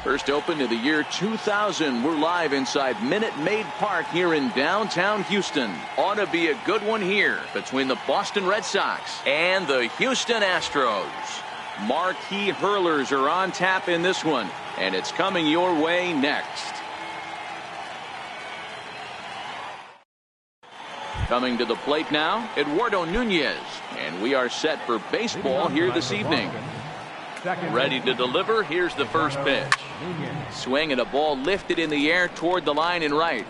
First opened in the year 2000. We're live inside Minute Maid Park here in downtown Houston. Ought to be a good one here between the Boston Red Sox and the Houston Astros. Marquee hurlers are on tap in this one, and it's coming your way next. Coming to the plate now, Eduardo Nunez, and we are set for baseball here this evening. Ready to deliver. Here's the first pitch. Swing and a ball lifted in the air toward the line and right.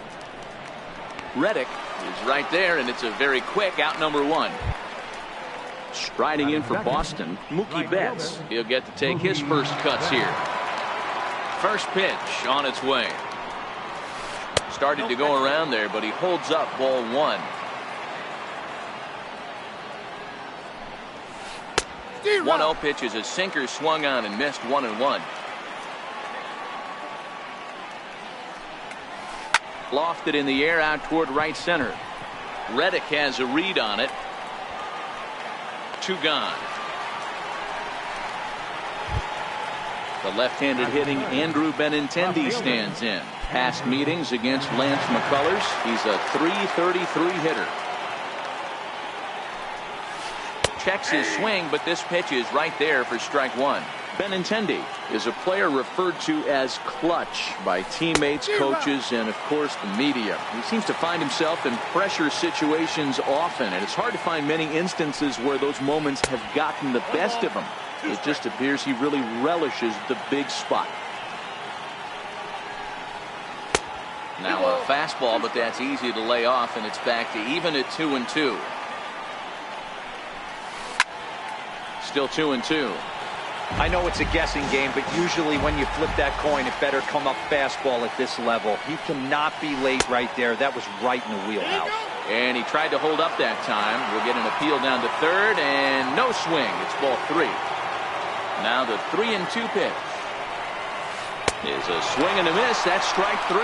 Reddick is right there, and it's a very quick out number one. Striding in for Boston, Mookie Betts. He'll get to take his first cuts here. First pitch on its way. Started to go around there, but he holds up ball one. 1-0 pitch is a sinker swung on and missed 1-1. Lofted in the air out toward right center. Reddick has a read on it. 2 gone. The left-handed hitting Andrew Benintendi stands in. Past meetings against Lance McCullers. He's a .333 hitter. Checks his swing, but this pitch is right there for strike one. Benintendi is a player referred to as clutch by teammates, coaches, and of course the media. He seems to find himself in pressure situations often, and it's hard to find many instances where those moments have gotten the best of him. It just appears he really relishes the big spot. Now a fastball, but that's easy to lay off, and it's back to even at 2-2. Still 2-2. I know it's a guessing game, but usually when you flip that coin, it better come up fastball at this level. He cannot be late right there. That was right in the wheelhouse. And he tried to hold up that time. We'll get an appeal down to third, and no swing. It's ball 3. Now the 3-2 pitch is a swing and a miss. That's strike 3.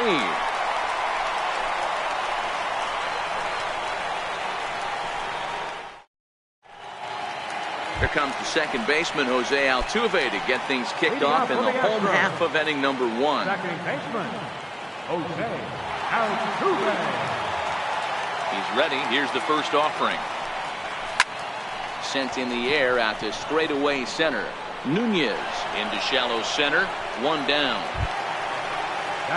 Here comes the second baseman, Jose Altuve, to get things kicked off in the home half of inning number 1. Second baseman, Jose Altuve. He's ready. Here's the first offering. Sent in the air out to straightaway center. Nunez into shallow center. 1 down.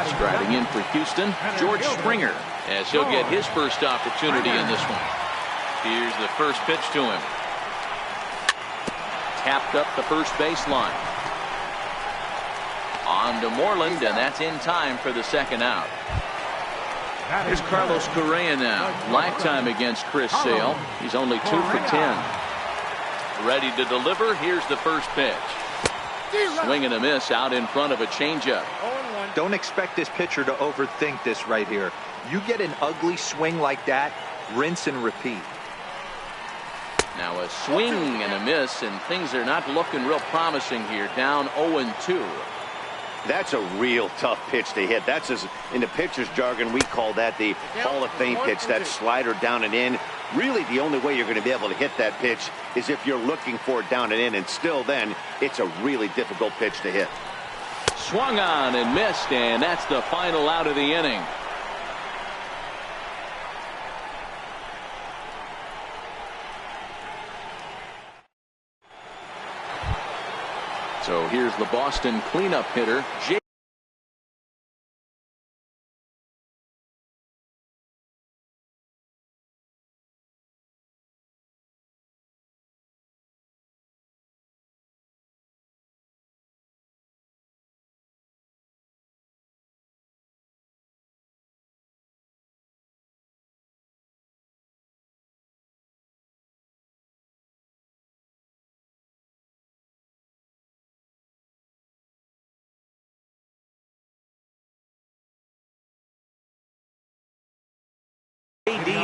Striding in for Houston, George Springer, as he'll get his first opportunity in this one. Here's the first pitch to him. Tapped up the first baseline. On to Moreland, and that's in time for the second out. Here's Carlos Correa now. Lifetime against Chris Sale. He's only 2 for 10. Ready to deliver. Here's the first pitch. Swing and a miss out in front of a changeup. Don't expect this pitcher to overthink this right here. You get an ugly swing like that, rinse and repeat. Now a swing and a miss, and things are not looking real promising here. Down 0-2. That's a real tough pitch to hit. That's, as in the pitcher's jargon, we call that the Hall of Fame pitch. That slider down and in. Really, the only way you're going to be able to hit that pitch is if you're looking for it down and in, and still then, it's a really difficult pitch to hit. Swung on and missed, and that's the final out of the inning. So here's the Boston cleanup hitter,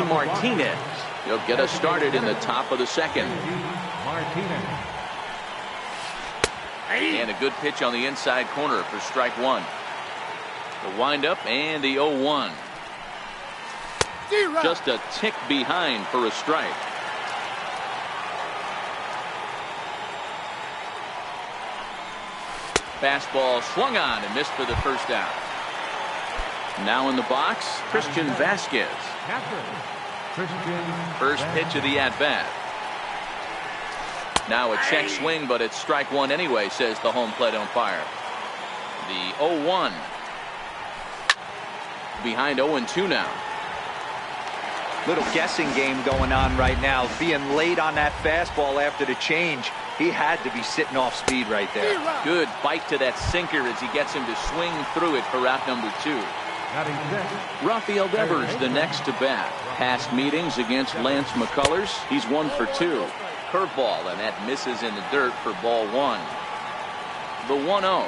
Martinez. He'll get us started in the top of the second. And a good pitch on the inside corner for strike 1. The windup and the 0-1. Just a tick behind for a strike. Fastball swung on and missed for the first down. Now in the box, Christian Vasquez. First pitch of the at-bat. Now a check swing, but it's strike one anyway, says the home plate umpire. The 0-1. Behind 0-2 now. Little guessing game going on right now. Being late on that fastball after the change. He had to be sitting off speed right there. Good bite to that sinker as he gets him to swing through it for out number 2. Rafael Devers the next to bat. Past meetings against Lance McCullers, he's 1 for 2. Curveball, and that misses in the dirt for ball 1. The 1-0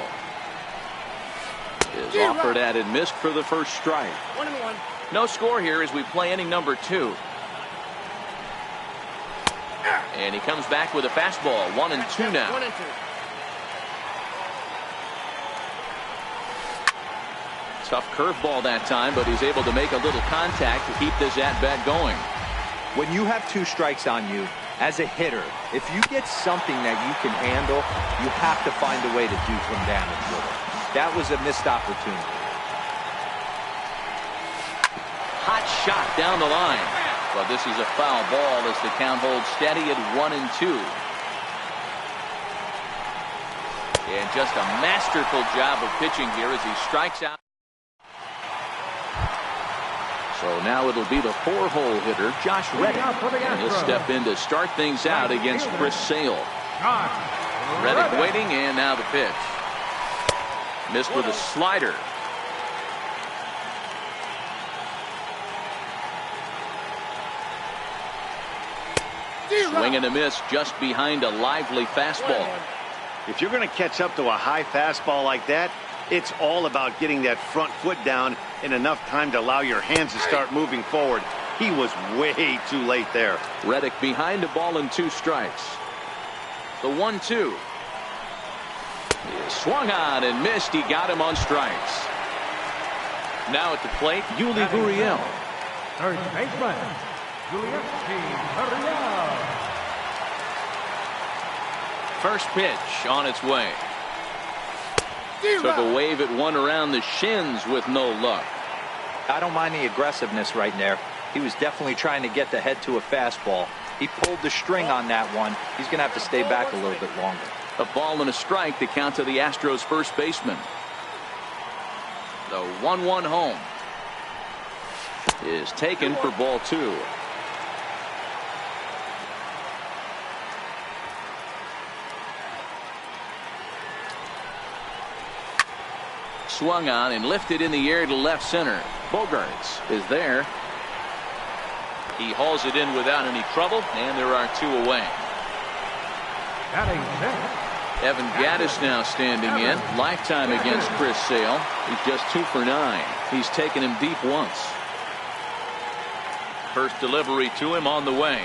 is offered at and missed for the first strike. 1-1. No score here as we play inning number 2. And he comes back with a fastball. 1-2 now. 1-2. Tough curveball that time, but he's able to make a little contact to keep this at-bat going. When you have 2 strikes on you, as a hitter, if you get something that you can handle, you have to find a way to do some damage with it. That was a missed opportunity. Hot shot down the line. But this is a foul ball as the count holds steady at 1-2. And just a masterful job of pitching here as he strikes out. So now it'll be the 4-hole hitter, Josh Reddick. And he'll step in to start things out against Chris Sale. Reddick waiting, and now the pitch. Missed with a slider. Swing and a miss just behind a lively fastball. If you're going to catch up to a high fastball like that, it's all about getting that front foot down in enough time to allow your hands to start moving forward. He was way too late there. Reddick behind a ball and 2 strikes. The 1-2. He swung on and missed. He got him on strikes. Now at the plate, Yuli Gurriel. Third baseman, Yuli Gurriel. First pitch on its way. Took a wave at one around the shins with no luck. I don't mind the aggressiveness right there. He was definitely trying to get the head to a fastball. He pulled the string on that one. He's going to have to stay back a little bit longer. A ball and a strike to count to the Astros first baseman. The 1-1 home is taken for ball 2. Swung on and lifted in the air to left center. Bogarts is there. He hauls it in without any trouble, and there are 2 away. Evan Gattis now standing in. Lifetime against Chris Sale. He's just 2 for 9. He's taken him deep once. First delivery to him on the way.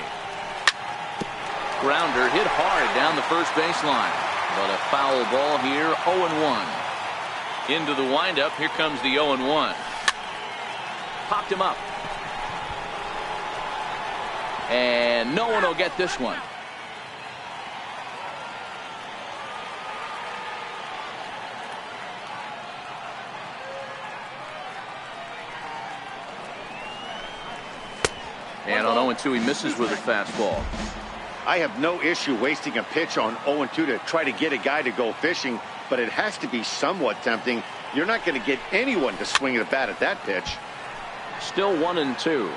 Grounder hit hard down the first baseline. But a foul ball here. 0-1. Into the windup. Here comes the 0-1. Popped him up. And no one will get this one. And on 0-2, he misses with a fastball. I have no issue wasting a pitch on 0-2 to try to get a guy to go fishing, but it has to be somewhat tempting. You're not going to get anyone to swing at a bat at that pitch. Still 1-2.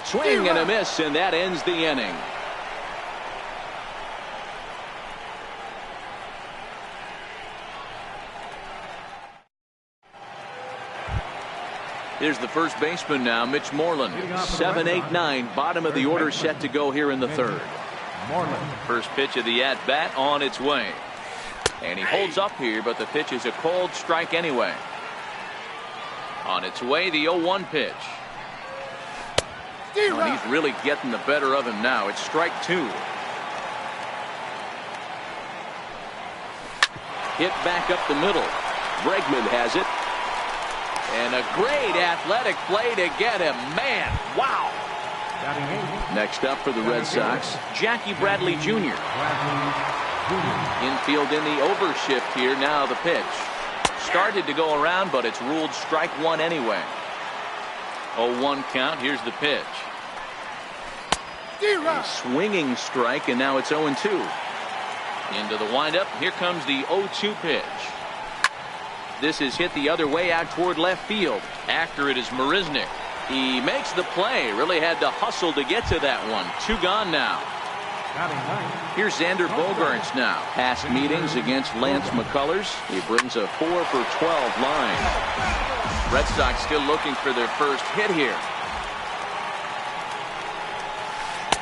Swing and a miss, and that ends the inning. Here's the first baseman now, Mitch Moreland. 7, 8, 9, bottom of the order set to go here in the third. First pitch of the at-bat on its way. And he holds up here, but the pitch is a cold strike anyway. On its way, the 0-1 pitch. And he's really getting the better of him now. It's strike 2. Hit back up the middle. Bregman has it. And a great athletic play to get him. Man, wow. Next up for the Red Sox, Jackie Bradley Jr. Infield in the overshift here. Now the pitch. Started to go around, but it's ruled strike one anyway. 0-1 count. Here's the pitch. A swinging strike, and now it's 0-2. Into the windup. Here comes the 0-2 pitch. This is hit the other way out toward left field. After it is Marisnick. He makes the play. Really had to hustle to get to that one. 2 gone now. Here's Xander Bogaerts now. Past meetings against Lance McCullers. He brings a 4 for 12 line. Red Sox still looking for their first hit here.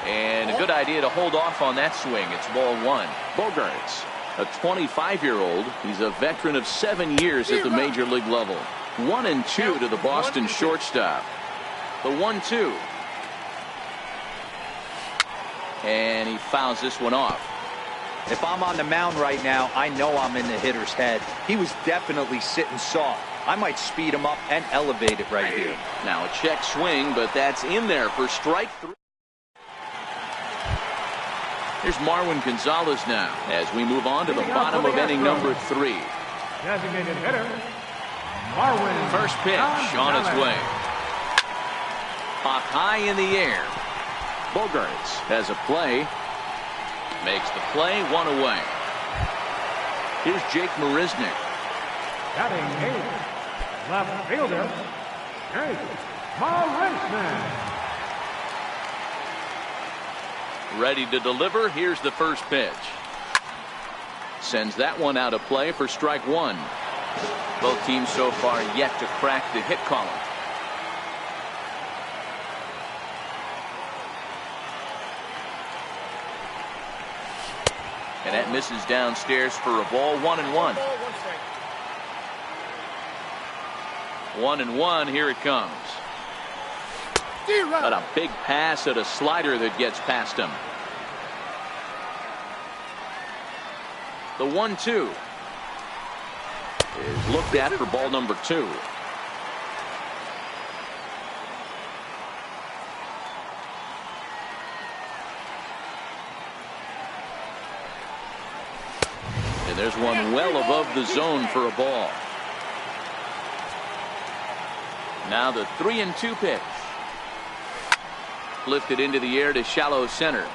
And a good idea to hold off on that swing. It's ball 1. Bogaerts, a 25-year-old. He's a veteran of 7 years at the major league level. 1-2 to the Boston shortstop. The 1-2. And he fouls this one off. If I'm on the mound right now, I know I'm in the hitter's head. He was definitely sitting soft. I might speed him up and elevate it right here. Now a check swing, but that's in there for strike 3. Here's Marwin Gonzalez now as we move on to the bottom of inning number 3. Designated hitter, Marwin. First pitch on its way. Popped high in the air. Bogaerts has a play. Makes the play, 1 away. Here's Jake Marisnick. Batting 8th, left fielder, Jake Marisnick. Ready to deliver. Here's the first pitch. Sends that one out of play for strike 1. Both teams so far yet to crack the hit column. And that misses downstairs for a ball. 1-1. 1-1. Here it comes. But a big pass at a slider that gets past him. The 1-2 is looked at for ball number 2. And there's one well above the zone for a ball. Now the 3-2 pitch. Lifted into the air to shallow center.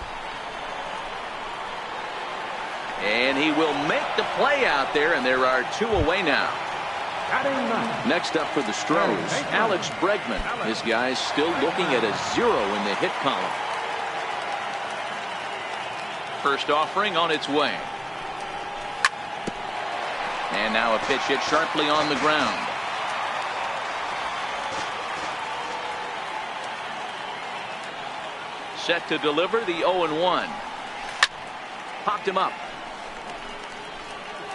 And he will make the play out there, and there are 2 away now. Next up for the Stros, Alex Bregman. His guy's still looking at a 0 in the hit column. First offering on its way. And now a pitch hit sharply on the ground. Set to deliver the 0-1. Popped him up.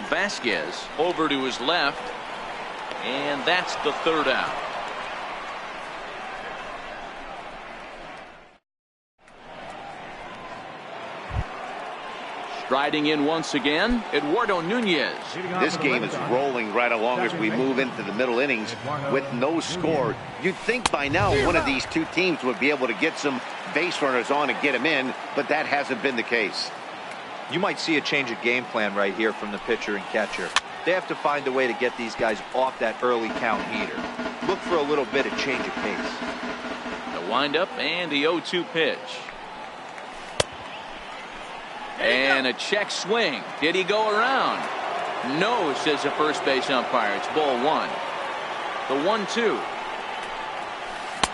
Vasquez over to his left. And that's the 3rd out. Striding in once again, Eduardo Nunez. This game is rolling right along as we move into the middle innings with no score. You'd think by now one of these 2 teams would be able to get some base runners on and get them in, but that hasn't been the case. You might see a change of game plan right here from the pitcher and catcher. They have to find a way to get these guys off that early count heater. Look for a little bit of change of pace. The windup and the 0-2 pitch. And a check swing. Did he go around? No, says the first base umpire. It's ball 1. The 1-2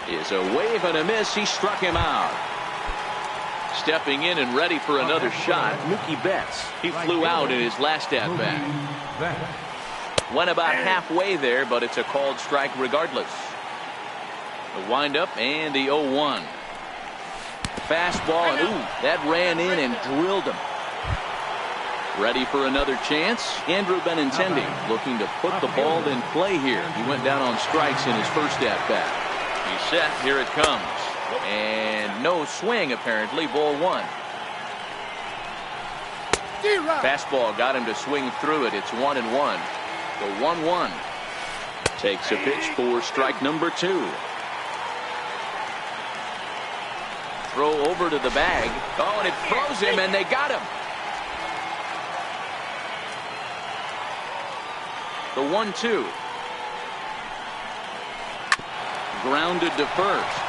is a wave and a miss. He struck him out. Stepping in and ready for another shot, Mookie Betts. He flew out in his last at bat. Went about halfway there, but it's a called strike regardless. The windup and the 0-1. Fastball, and ooh, that ran in and drilled him. Ready for another chance. Andrew Benintendi looking to put the ball in play here. He went down on strikes in his first at bat. He's set. Here it comes. And no swing, apparently. Ball 1. Fastball got him to swing through it. It's 1-1. The 1-1 takes a pitch for strike number 2. Throw over to the bag. Oh, and it throws him, and they got him. The 1-2. Grounded to first.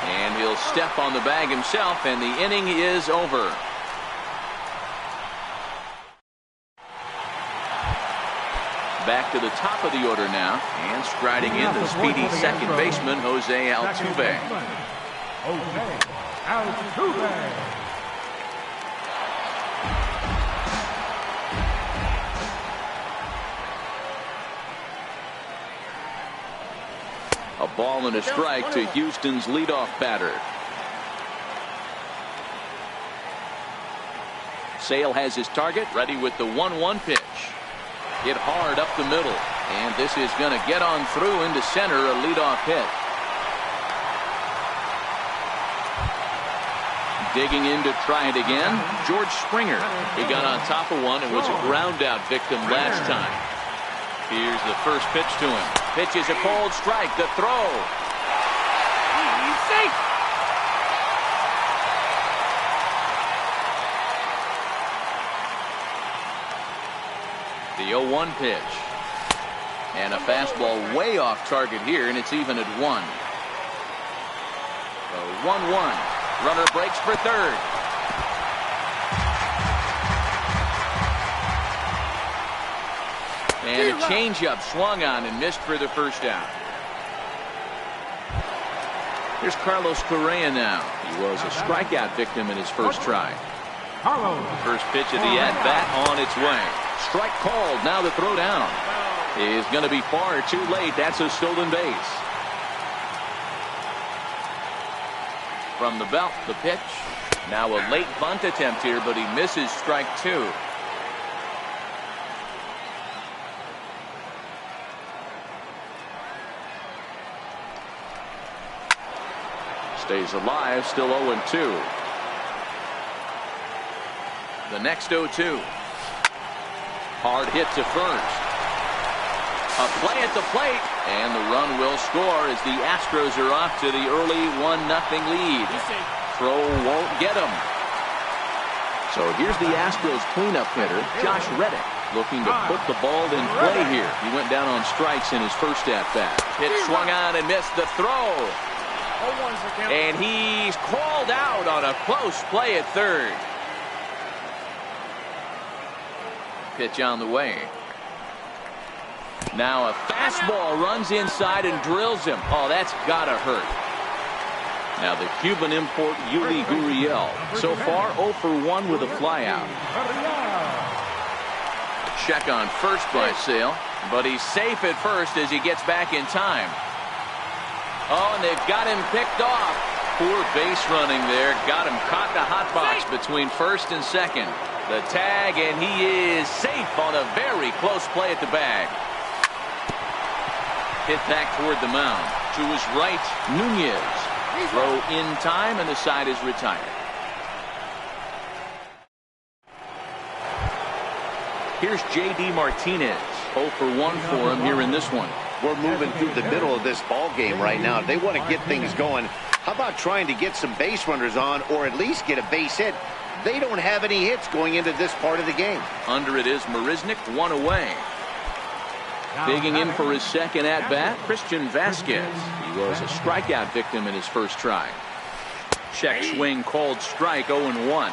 And he'll step on the bag himself, and the inning is over. Back to the top of the order now, and striding in the speedy second baseman, Jose Altuve. A ball and a strike to Houston's leadoff batter. Sale has his target, ready with the 1-1 pitch. Hit hard up the middle, and this is going to get on through into center, a leadoff hit. Digging in to try it again, George Springer. He got on top of one and was a ground out victim last time. Here's the first pitch to him. Pitch is a cold strike. The throw. The 0-1 pitch. And a fastball way off target here, and it's even at 1. The 1-1. Runner breaks for third. And a changeup swung on and missed for the first out. Here's Carlos Correa now. He was a strikeout victim in his first try. First pitch of the at-bat on its way. Strike called. Now the throw down is going to be far too late. That's a stolen base. From the belt, the pitch. Now a late bunt attempt here, but he misses strike 2. Stays alive, still 0-2. The next 0-2. Hard hit to first. A play at the plate, and the run will score as the Astros are off to the early 1-0 lead. Throw won't get him. So here's the Astros cleanup hitter, Josh Reddick, looking to put the ball in play here. He went down on strikes in his first at-bat. Pitch swung on and missed the throw. And he's called out on a close play at third. Pitch on the way. Now a fastball runs inside and drills him. Oh, that's gotta hurt. Now the Cuban import Yuli Gurriel. So far 0 for 1 with a flyout. Check on first by Sale, but he's safe at first as he gets back in time. Oh, and they've got him picked off. Poor base running there. Got him caught in a hot box between first and second. The tag, and he is safe on a very close play at the bag. Hit back toward the mound. To his right, Nunez. Throw in time, and the side is retired. Here's J.D. Martinez. 0 for 1 for him here in this one. We're moving through the middle of this ball game right now. If they want to get things going, how about trying to get some base runners on, or at least get a base hit? They don't have any hits going into this part of the game. Under it is Marisnick, 1 away. Digging in for his second at-bat, Christian Vasquez. He was a strikeout victim in his first try. Check swing called strike, 0-1.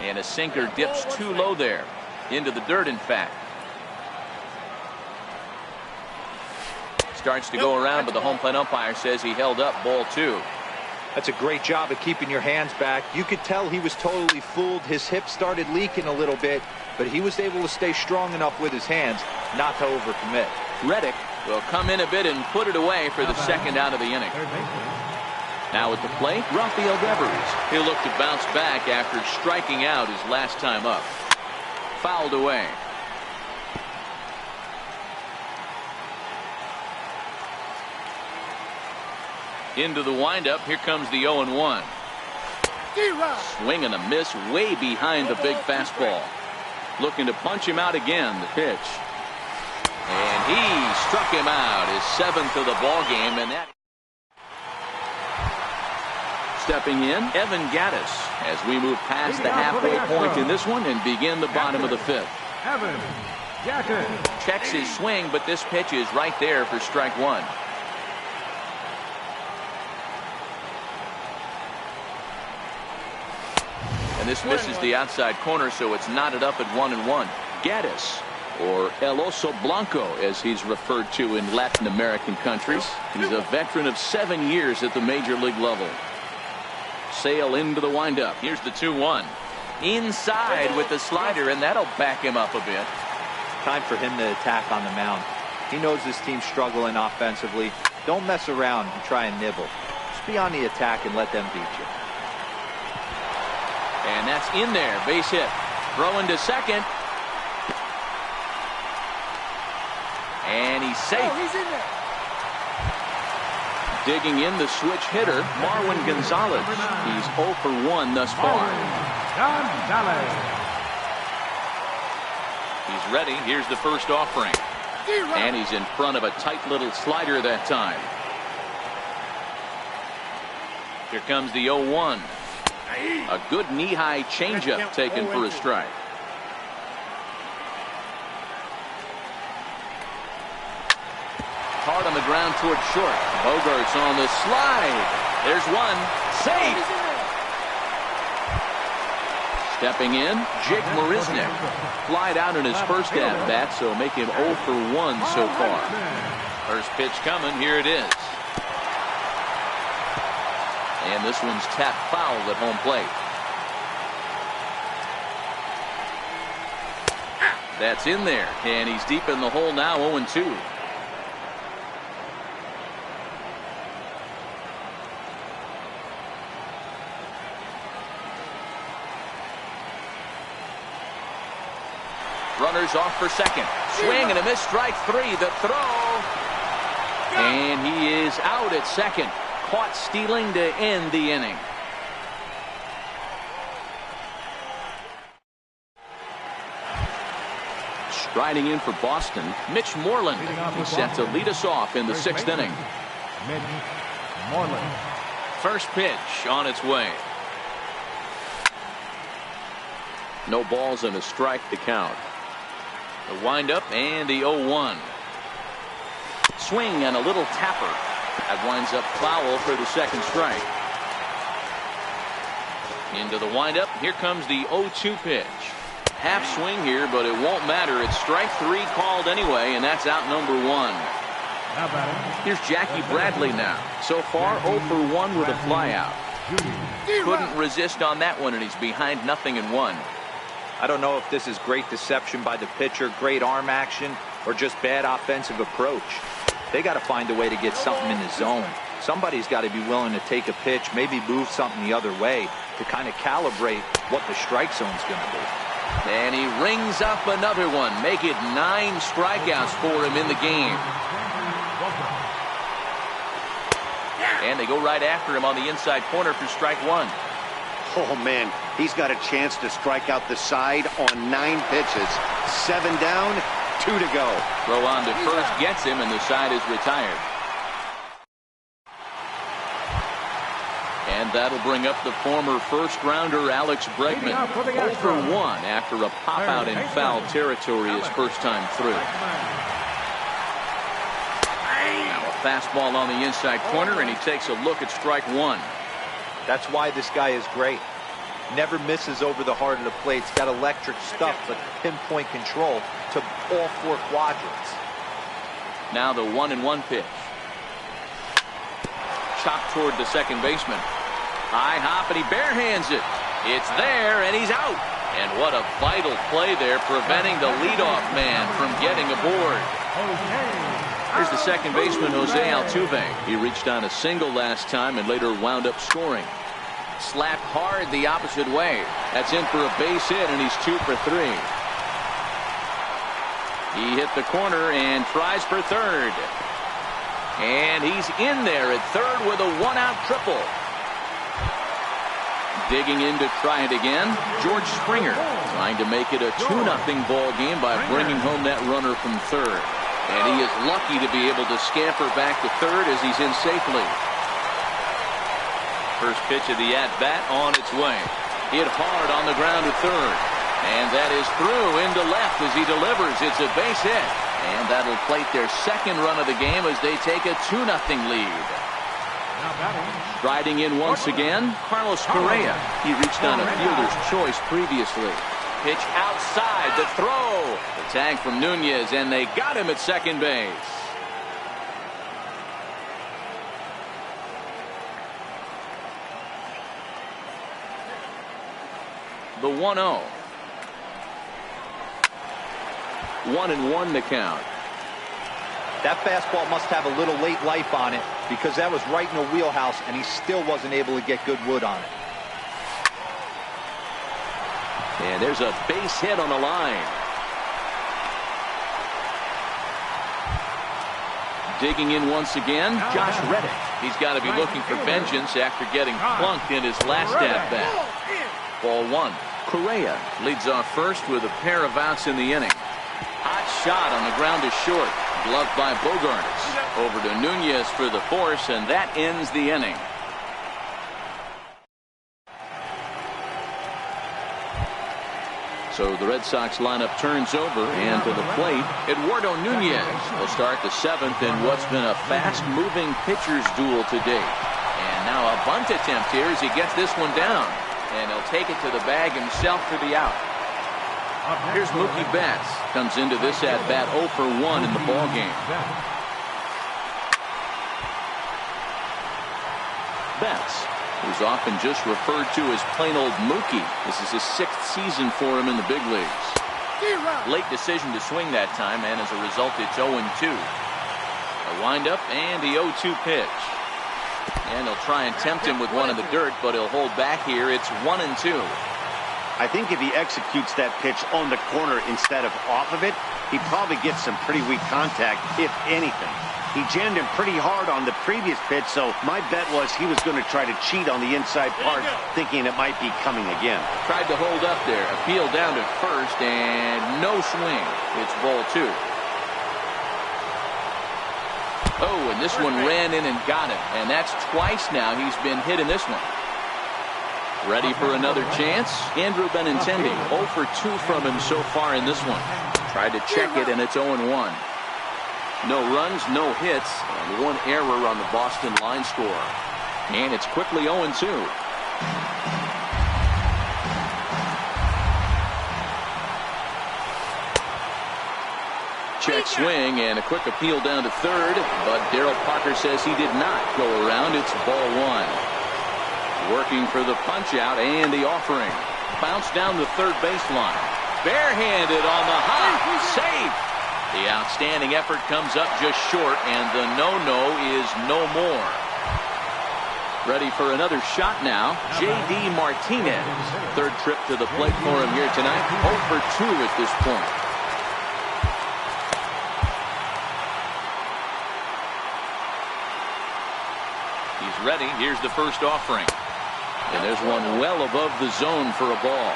And a sinker dips too low there. Into the dirt, in fact. Starts to go around, but the home plate umpire says he held up, ball 2. That's a great job of keeping your hands back. You could tell he was totally fooled. His hip started leaking a little bit, but he was able to stay strong enough with his hands not to overcommit. Reddick will come in a bit and put it away for the second out of the inning. Now at the plate, Rafael Devers. He'll look to bounce back after striking out his last time up. Fouled away. Into the windup. Here comes the 0-1. Swing and a miss way behind the big fastball. Looking to punch him out again. The pitch. And he struck him out, his 7th of the ball game, and that. Stepping in, Evan Gaddis, as we move past the halfway point in this one and begin the bottom of the 5th. Evan Gaddis Checks his swing, but this pitch is right there for strike 1. And this misses the outside corner, so it's knotted up at 1-1. Gaddis, or El Oso Blanco, as he's referred to in Latin American countries. He's a veteran of 7 years at the major league level. Sail into the windup. Here's the 2-1. Inside with the slider, and that'll back him up a bit. Time for him to attack on the mound. He knows his team's struggling offensively. Don't mess around and try and nibble. Just be on the attack and let them beat you. And that's in there. Base hit. Throwing to second. And he's safe. Oh, he's in there. Digging in the switch hitter, Marwin Gonzalez. He's 0 for 1 thus far. Gonzalez. He's ready. Here's the first offering. And he's in front of a tight little slider that time. Here comes the 0-1. A good knee-high changeup taken for a strike. Hard on the ground toward short. Bogarts on the slide. There's one. Safe. Stepping in, Jake Marisnick. Flied out in his first at-bat, so make him 0 for 1 so far. First pitch coming. Here it is. And this one's tapped foul at home plate. That's in there. And he's deep in the hole now, 0-2. Runners off for second. Swing and a miss, strike 3. The throw. And he is out at second. Caught stealing to end the inning. Striding in for Boston, Mitch Moreland. He's set to lead us off in the 6th inning. Mitch Moreland. First pitch on its way. No balls and a strike to count. The windup and the 0-1. Swing and a little tapper. That winds up foul for the second strike. Into the windup. Here comes the 0-2 pitch. Half swing here, but it won't matter. It's strike 3 called anyway, and that's out number 1. Here's Jackie Bradley now. So far 0 for 1 with a flyout. Couldn't resist on that one, and he's behind 0-1. I don't know if this is great deception by the pitcher, great arm action, or just bad offensive approach. They got to find a way to get something in the zone. Somebody's got to be willing to take a pitch, maybe move something the other way to kind of calibrate what the strike zone's going to be. And he rings up another one. Make it 9 strikeouts for him in the game. And they go right after him on the inside corner for strike 1. Oh, man, he's got a chance to strike out the side on 9 pitches. 7 down, 2 to go. Throw on to first gets him, and the side is retired. And that'll bring up the former first-rounder Alex Bregman. 0 for 1 after a pop-out in foul territory his first time through. Now a fastball on the inside corner, and he takes a look at strike 1. That's why this guy is great. Never misses over the heart of the plate. He's got electric stuff, but pinpoint control to all 4 quadrants. Now the 1-1 pitch. Chopped toward the second baseman. High hop, and he barehands it. It's there, and he's out. And what a vital play there, preventing the leadoff man from getting aboard. Here's the second baseman, Jose Altuve. He reached on a single last time and later wound up scoring. Slapped hard the opposite way. That's in for a base hit, and he's 2 for 3. He hit the corner and tries for third. And he's in there at third with a 1-out triple. Digging in to try it again, George Springer trying to make it a 2-0 ball game by bringing home that runner from third. And he is lucky to be able to scamper back to third as he's in safely. First pitch of the at-bat on its way. Hit hard on the ground to third. And that is through into left as he delivers. It's a base hit. And that'll plate their second run of the game as they take a 2-0 lead. Striding in once again, Carlos Correa. He reached on a fielder's choice previously. Pitch outside, the throw. The tag from Nunez, and they got him at second base. The 1-0. 1-1 the count. That fastball must have a little late life on it because that was right in the wheelhouse and he still wasn't able to get good wood on it. And there's a base hit on the line. Digging in once again, Josh Reddick. He's got to be looking for vengeance after getting plunked in his last at-bat. Ball one. Correa leads off first with a pair of outs in the inning. Hot shot on the ground to short. Gloved by Bogaerts. Over to Nunez for the force, and that ends the inning. So the Red Sox lineup turns over, and to the plate, Eduardo Nunez will start the seventh in what's been a fast-moving pitcher's duel to date. And now a bunt attempt here as he gets this one down. And he'll take it to the bag himself for the out. Here's Mookie Betts. Comes into this at-bat 0 for 1 in the ballgame. Betts, who's often just referred to as plain old Mookie. This is his 6th season for him in the big leagues. Late decision to swing that time, and as a result, it's 0-2. A windup and the 0-2 pitch. And he'll try and tempt him with one in the dirt, but he'll hold back here. It's 1-2. I think if he executes that pitch on the corner instead of off of it, he probably gets some pretty weak contact, if anything. He jammed him pretty hard on the previous pitch, so my bet was he was going to try to cheat on the inside part, thinking it might be coming again. Tried to hold up there. Appeal down to first, and no swing. It's ball 2. Oh, and this one ran in and got him. And that's twice now he's been hit in this one. Ready for another chance? Andrew Benintendi, 0 for 2 from him so far in this one. Tried to check it, and it's 0-1. No runs, no hits, and 1 error on the Boston line score. And it's quickly 0-2. Check swing and a quick appeal down to third, but Darryl Parker says he did not go around. It's ball 1. Working for the punch out and the offering. Bounce down the third baseline. Barehanded on the hop. Safe. The outstanding effort comes up just short, and the no-no is no more. Ready for another shot now. J.D. Martinez. Third trip to the plate for him here tonight. 0 for 2 at this point. He's ready. Here's the first offering. And there's one well above the zone for a ball.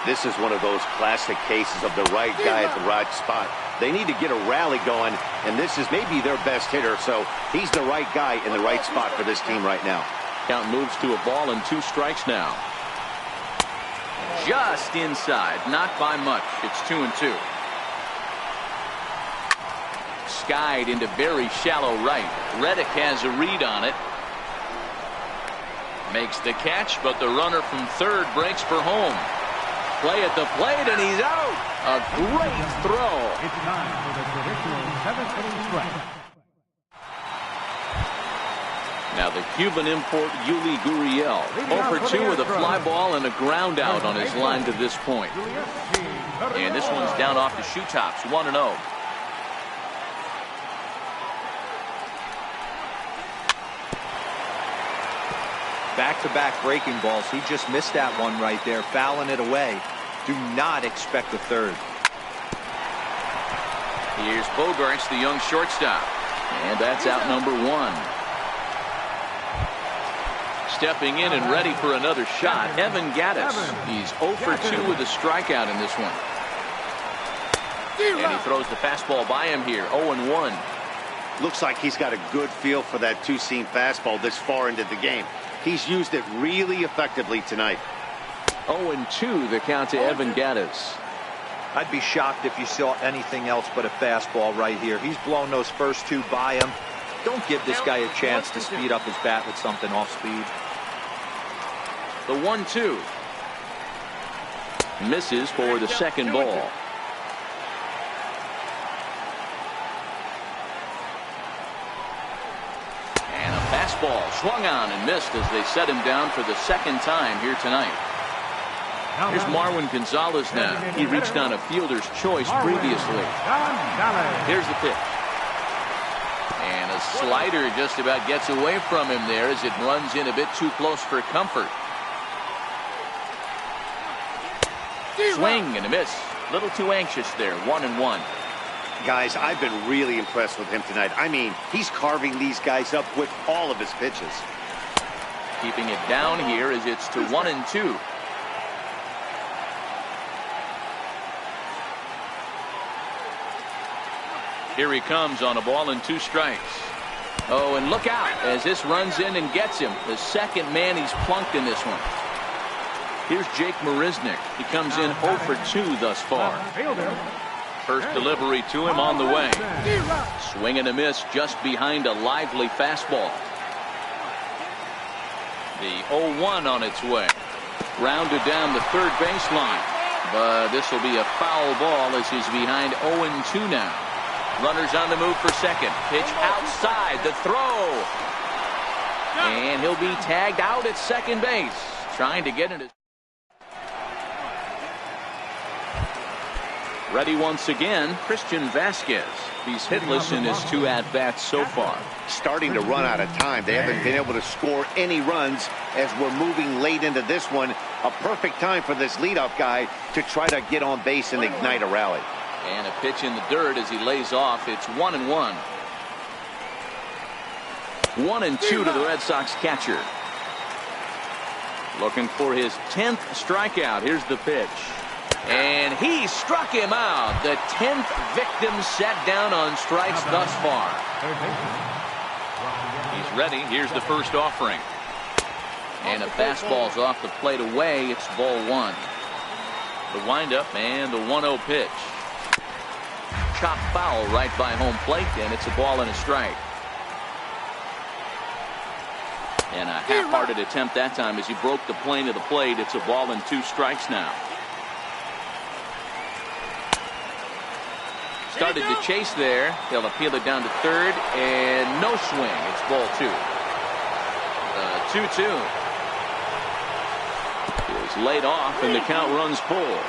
This is one of those classic cases of the right guy at the right spot. They need to get a rally going, and this is maybe their best hitter, so he's the right guy in the right spot for this team right now. Count moves to a ball and 2 strikes now. Just inside, not by much. It's 2-2. Skied into very shallow right. Reddick has a read on it. Makes the catch, but the runner from third breaks for home. Play at the plate, and he's out. A great throw. It's time for the traditional 7th inning stretch. Now the Cuban import Yuli Gurriel, 0 for 2 with a fly ball and a ground out on his line to this point. And this one's down off the shoe tops, 1-0. Back-to-back breaking balls. He just missed that one right there, fouling it away. Do not expect a third. Here's Bogaerts, the young shortstop. And that's out number 1. Stepping in and ready for another shot, Evan Gattis. He's 0 for 2 with a strikeout in this one. And he throws the fastball by him here. 0-1. Looks like he's got a good feel for that two-seam fastball this far into the game. He's used it really effectively tonight. 0-2 the count to Evan Gattis. I'd be shocked if you saw anything else but a fastball right here. He's blown those first two by him. Don't give this guy a chance to speed up his bat with something off speed. The 1-2. Misses for the second ball. And a fastball swung on and missed as they set him down for the second time here tonight. Here's Marwin Gonzalez now. He reached on a fielder's choice previously. Here's the pitch. And a slider just about gets away from him there as it runs in a bit too close for comfort. Swing and a miss. A little too anxious there. 1-1. Guys, I've been really impressed with him tonight. I mean, he's carving these guys up with all of his pitches. Keeping it down here as it's to 1-2. Here he comes on a ball and 2 strikes. Oh, and look out as this runs in and gets him. The second man he's plunked in this one. Here's Jake Marisnick. He comes in 0 for 2 thus far. First delivery to him on the way. Swing and a miss just behind a lively fastball. The 0-1 on its way. Grounded down the third baseline. But this will be a foul ball as he's behind 0-2 now. Runners on the move for second. Pitch outside. The throw. And he'll be tagged out at second base. Trying to get into. Ready once again, Christian Vasquez. He's hitless in his 2 at-bats so far. Starting to run out of time. They haven't been able to score any runs as we're moving late into this one. A perfect time for this leadoff guy to try to get on base and ignite a rally. And a pitch in the dirt as he lays off. It's 1-1. 1-2 to the Red Sox catcher. Looking for his 10th strikeout. Here's the pitch. And he struck him out. The 10th victim set down on strikes thus far. He's ready. Here's the first offering. And a fastball's off the plate away. It's ball 1. The windup and the 1-0 pitch. Chop foul right by home plate, and it's a ball and a strike. And a half-hearted attempt that time as he broke the plane of the plate. It's a ball and 2 strikes now. Started to chase there. They'll appeal it down to third, and no swing. It's ball 2. 2-2. Is laid off, and the count runs full.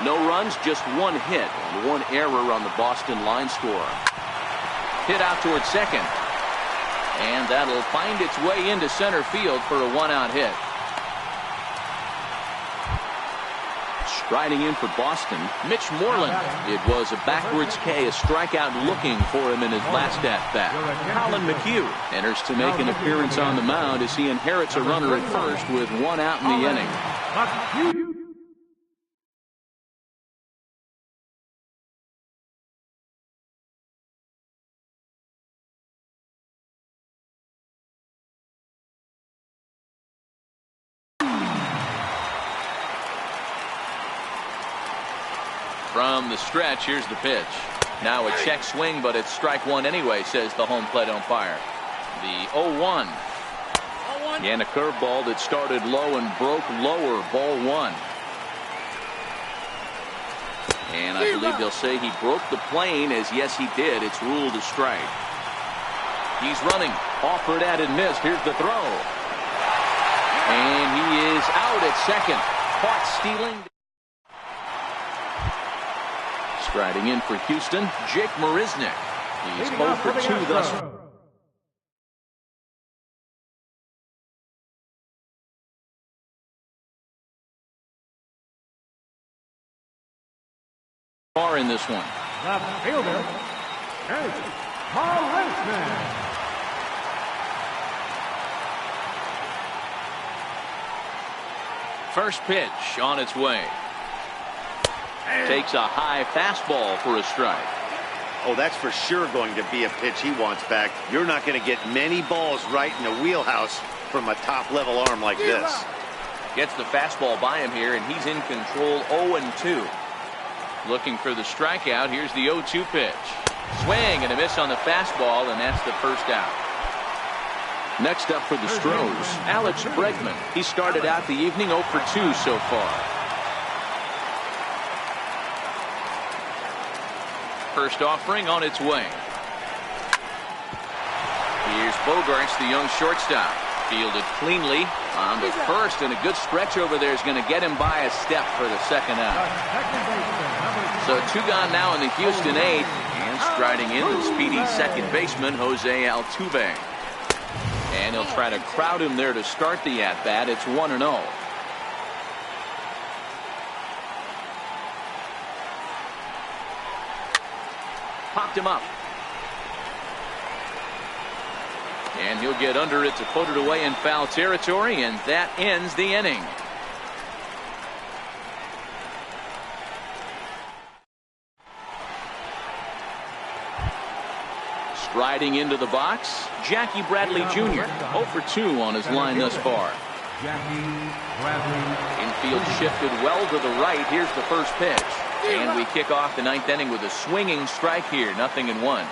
No runs, just 1 hit, and 1 error on the Boston line score. Hit out towards second. And that'll find its way into center field for a 1-out hit. Striding in for Boston, Mitch Moreland. It was a backwards K, a strikeout looking for him in his last at-bat. Colin McHugh enters to make an appearance on the mound as he inherits a runner at first with 1 out in the inning. From the stretch, here's the pitch. Now a check swing, but it's strike 1 anyway, says the home plate umpire. The 0-1. And a curveball that started low and broke lower, ball 1. And I believe they'll say he broke the plane, as yes he did. It's ruled a strike. He's running. Offered at and missed. Here's the throw. And he is out at second. Caught stealing. Striding in for Houston, Jake Marisnick. He's 0 for 2 thus far in this one. Left fielder, Marisnick. First pitch on its way. Takes a high fastball for a strike. Oh, that's for sure going to be a pitch he wants back. You're not going to get many balls right in the wheelhouse from a top-level arm like this. Gets the fastball by him here, and he's in control 0-2. Looking for the strikeout. Here's the 0-2 pitch. Swing and a miss on the fastball, and that's the first out. Next up for the Stros, Alex Bregman. He started out the evening 0 for 2 so far. First offering on its way. Here's Bogaerts, the young shortstop. Fielded cleanly on the first, and a good stretch over there is going to get him by a step for the second out. So 2 gone now in the Houston 8th, and striding in the speedy second baseman, Jose Altuve. And he'll try to crowd him there to start the at-bat. It's 1-0. Popped him up. And he'll get under it to put it away in foul territory, and that ends the inning. Striding into the box, Jackie Bradley Jr. 0 for 2 on his line thus far. Infield shifted well to the right. Here's the first pitch. And we kick off the 9th inning with a swinging strike here. 0-1.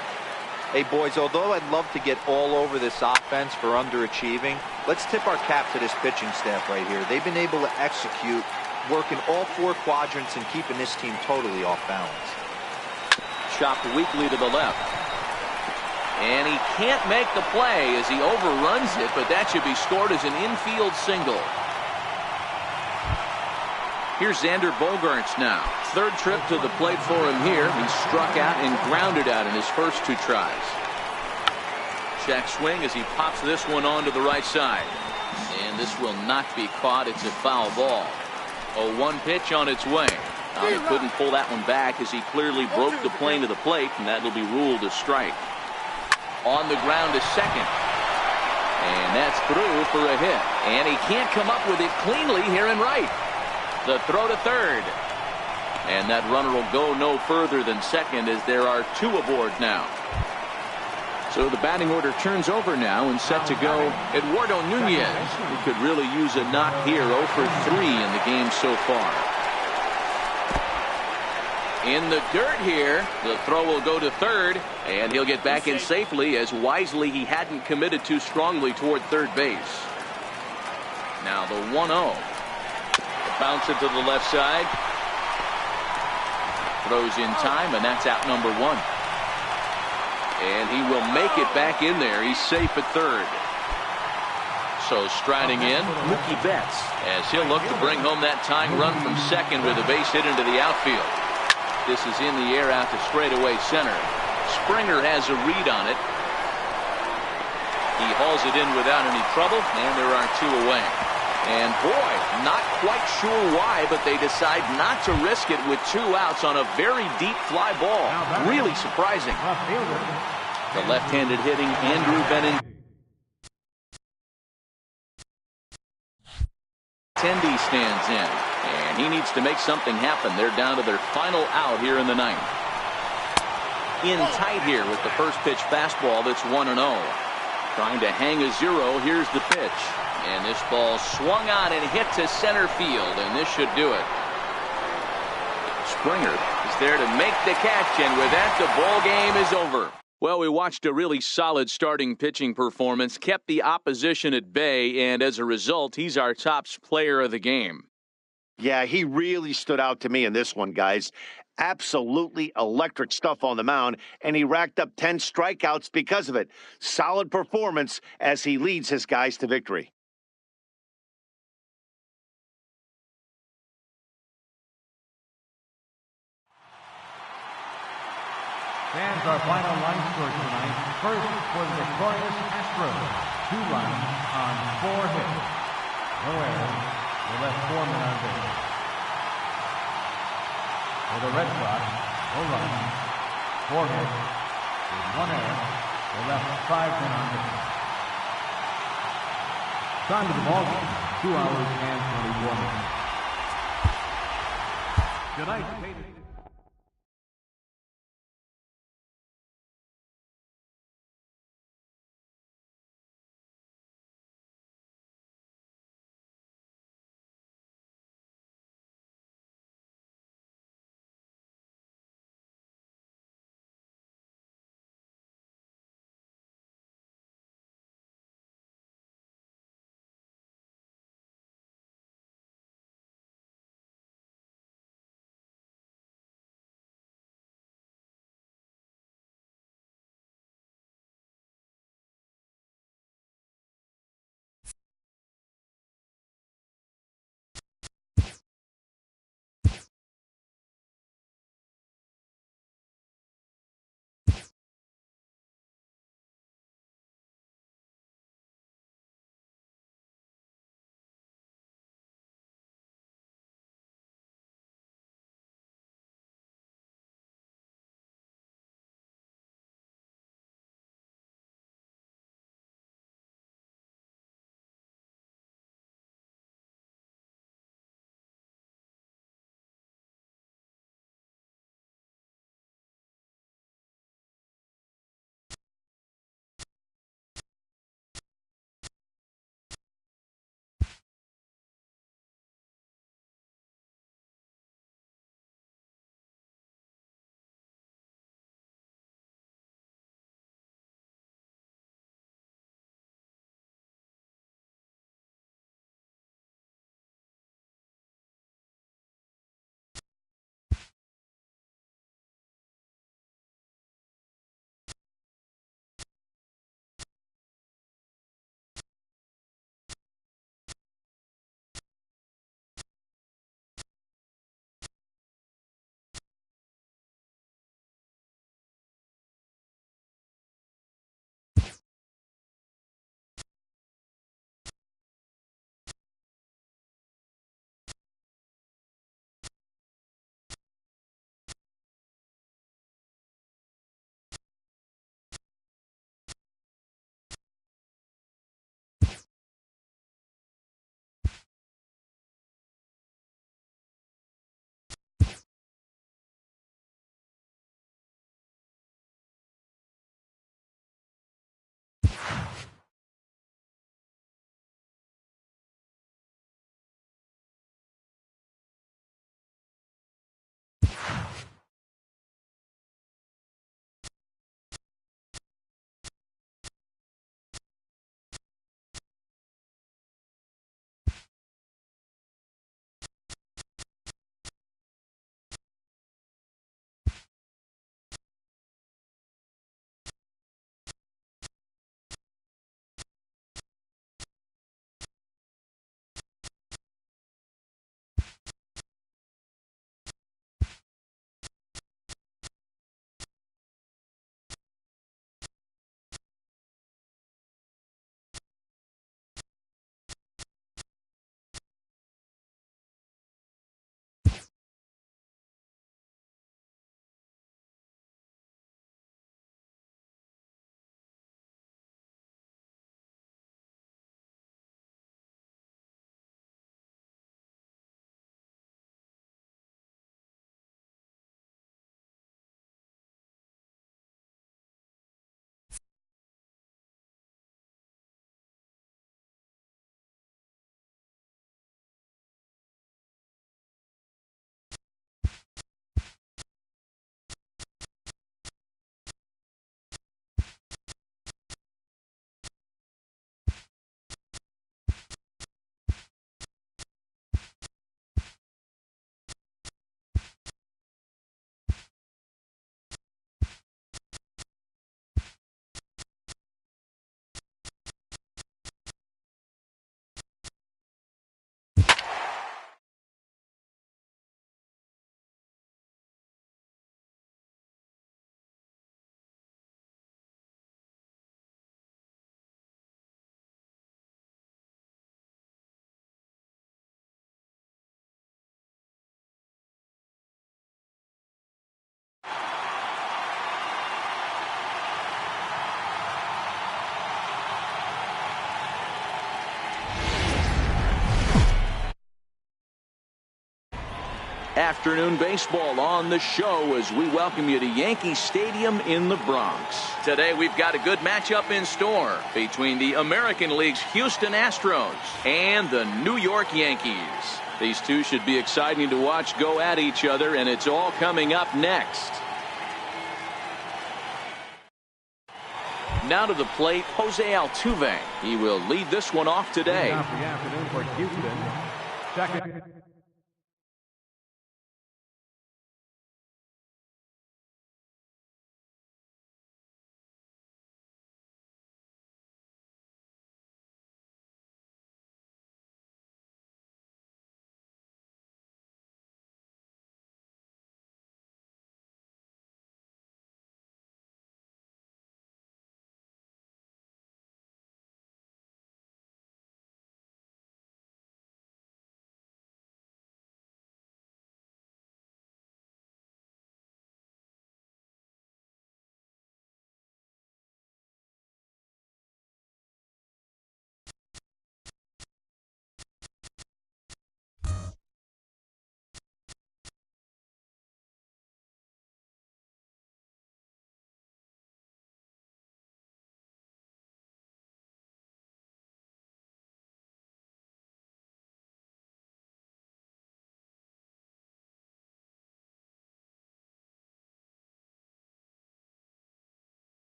Hey, boys, although I'd love to get all over this offense for underachieving, let's tip our cap to this pitching staff right here. They've been able to execute, working all 4 quadrants and keeping this team totally off balance. Chopped weakly to the left. And he can't make the play as he overruns it, but that should be scored as an infield single. Here's Xander Bogaerts now. 3rd trip to the plate for him here. He struck out and grounded out in his first 2 tries. Check swing as he pops this one onto the right side. And this will not be caught. It's a foul ball. 0-1 pitch on its way. He couldn't pull that one back as he clearly broke the plane to the plate, and that will be ruled a strike. On the ground to second. And that's through for a hit. And he can't come up with it cleanly here in right. The throw to third. And that runner will go no further than second as there are 2 aboard now. So the batting order turns over now and set to go Eduardo Nunez, who could really use a knock here. 0 for 3 in the game so far. In the dirt here, the throw will go to third, and he'll get back in safely as wisely he hadn't committed too strongly toward third base. Now the 1-0. Bounce it to the left side. Throws in time, and that's out number 1. And he will make it back in there. He's safe at third. So striding in, Mookie Betts, as he'll look to bring home that tying run from second with a base hit into the outfield. This is in the air out to straightaway center. Springer has a read on it. He hauls it in without any trouble, and there are 2 away. And boy, not quite sure why, but they decide not to risk it with 2 outs on a very deep fly ball. Really surprising. The left-handed hitting Andrew Benintendi stands in, and he needs to make something happen. They're down to their final out here in the 9th. In tight here with the first pitch fastball that's 1-0. Trying to hang a 0. Here's the pitch. And this ball swung on and hit to center field, and this should do it. Springer is there to make the catch, and with that, the ball game is over. Well, we watched a really solid starting pitching performance, kept the opposition at bay, and as a result, he's our top player of the game. Yeah, he really stood out to me in this one, guys. Absolutely electric stuff on the mound, and he racked up 10 strikeouts because of it. Solid performance as he leads his guys to victory. Fans, our final line score tonight. First for the victorious Astros. 2 runs on 4 hits. No errors. They left 4 men on base. For the Red Sox, no runs, 4 hits, with 1 error. They left 5 men on base. Time to the ball game, 2 hours and 24 minutes. Tonight's afternoon baseball on the show as we welcome you to Yankee Stadium in the Bronx. Today we've got a good matchup in store between the American League's Houston Astros and the New York Yankees. These two should be exciting to watch go at each other, and it's all coming up next. Now to the plate, Jose Altuve. He will lead this one off today. The afternoon for Houston. Second.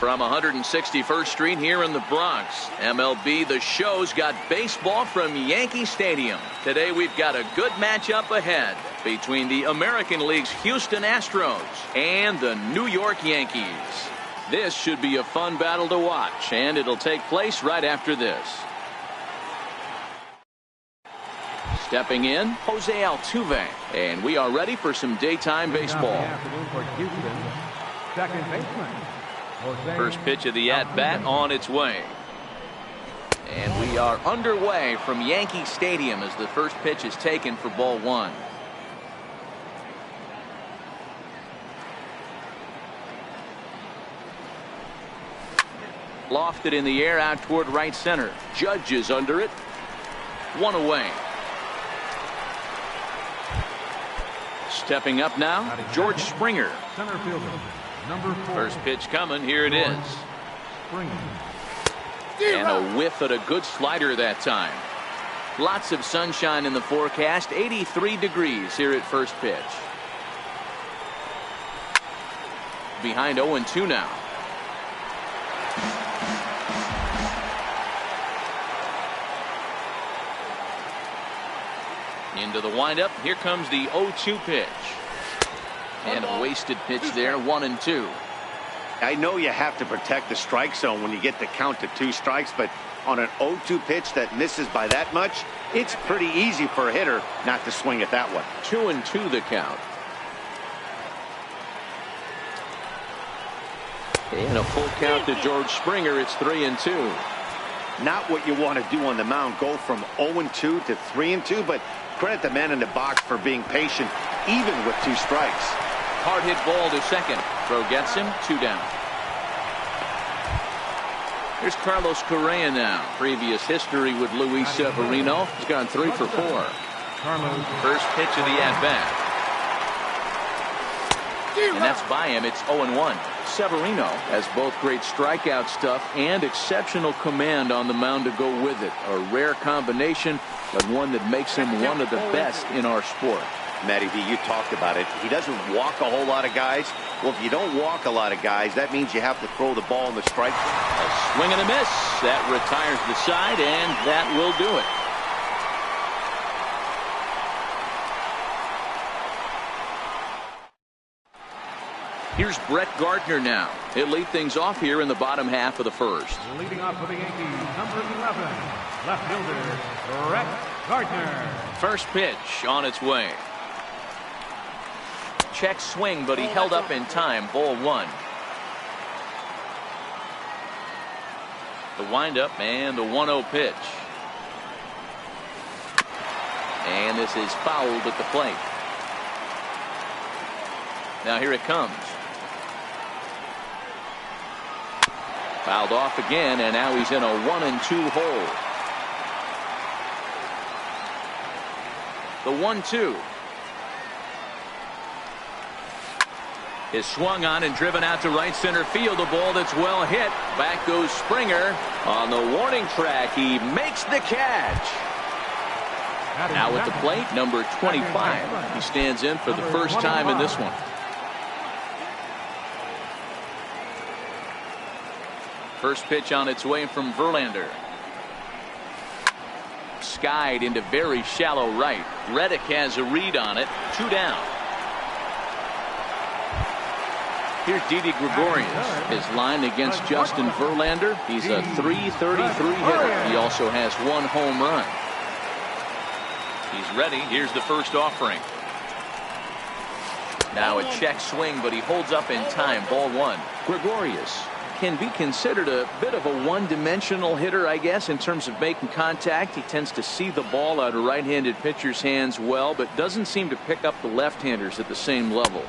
From 161st Street here in the Bronx, MLB The Show's got baseball from Yankee Stadium. Today we've got a good matchup ahead between the American League's Houston Astros and the New York Yankees. This should be a fun battle to watch, and it'll take place right after this. Stepping in, Jose Altuve, and we are ready for some daytime baseball. Second baseman. First pitch of the at-bat on its way. And we are underway from Yankee Stadium as the first pitch is taken for ball one. Lofted in the air out toward right center. Judge is under it. One away. Stepping up now, George Springer. Center fielder, number 4. First pitch coming. Here it is. Springer. And a whiff at a good slider that time. Lots of sunshine in the forecast. 83 degrees here at first pitch. Behind 0-2 now. Into the windup. Here comes the 0-2 pitch. And a wasted pitch there. 1-2. I know you have to protect the strike zone when you get the count to 2 strikes, but on an 0-2 pitch that misses by that much, it's pretty easy for a hitter not to swing at that one. 2-2 the count. And a full count to George Springer. It's 3-2. Not what you want to do on the mound, go from 0-2 to 3-2, but credit the man in the box for being patient even with 2 strikes. Hard hit ball to second. Throw gets him. 2 down. Here's Carlos Correa now. Previous history with Luis Severino. He's gone 3 for 4. First pitch of the at-bat. And that's by him. It's 0-1. Severino has both great strikeout stuff and exceptional command on the mound to go with it. A rare combination, but one that makes him one of the best in our sport. Matty V, you talked about it. He doesn't walk a whole lot of guys. Well, if you don't walk a lot of guys, that means you have to throw the ball in the strike zone. A swing and a miss. That retires the side, and that will do it. Here's Brett Gardner now. He'll lead things off here in the bottom half of the first. Leading off for the Yankees, number 11, left fielder, Brett Gardner. First pitch on its way. Check swing, but he held up in time. Ball 1. The windup and the 1-0 pitch. And this is fouled at the plate. Now here it comes. Fouled off again, and now he's in a 1-2 hole. The 1-2 is swung on and driven out to right center field. A ball that's well hit. Back goes Springer on the warning track. He makes the catch. Now at the plate, number 25. He stands in for the first time in this one. First pitch on its way from Verlander. Skied into very shallow right. Reddick has a read on it. 2 down. Here's Didi Gregorius. His line against Justin Verlander. He's a .333 hitter. He also has 1 home run. He's ready. Here's the first offering. Now a check swing, but he holds up in time. Ball 1. Gregorius can be considered a bit of a one-dimensional hitter, I guess, in terms of making contact. He tends to see the ball out of right-handed pitchers' hands well, but doesn't seem to pick up the left-handers at the same level.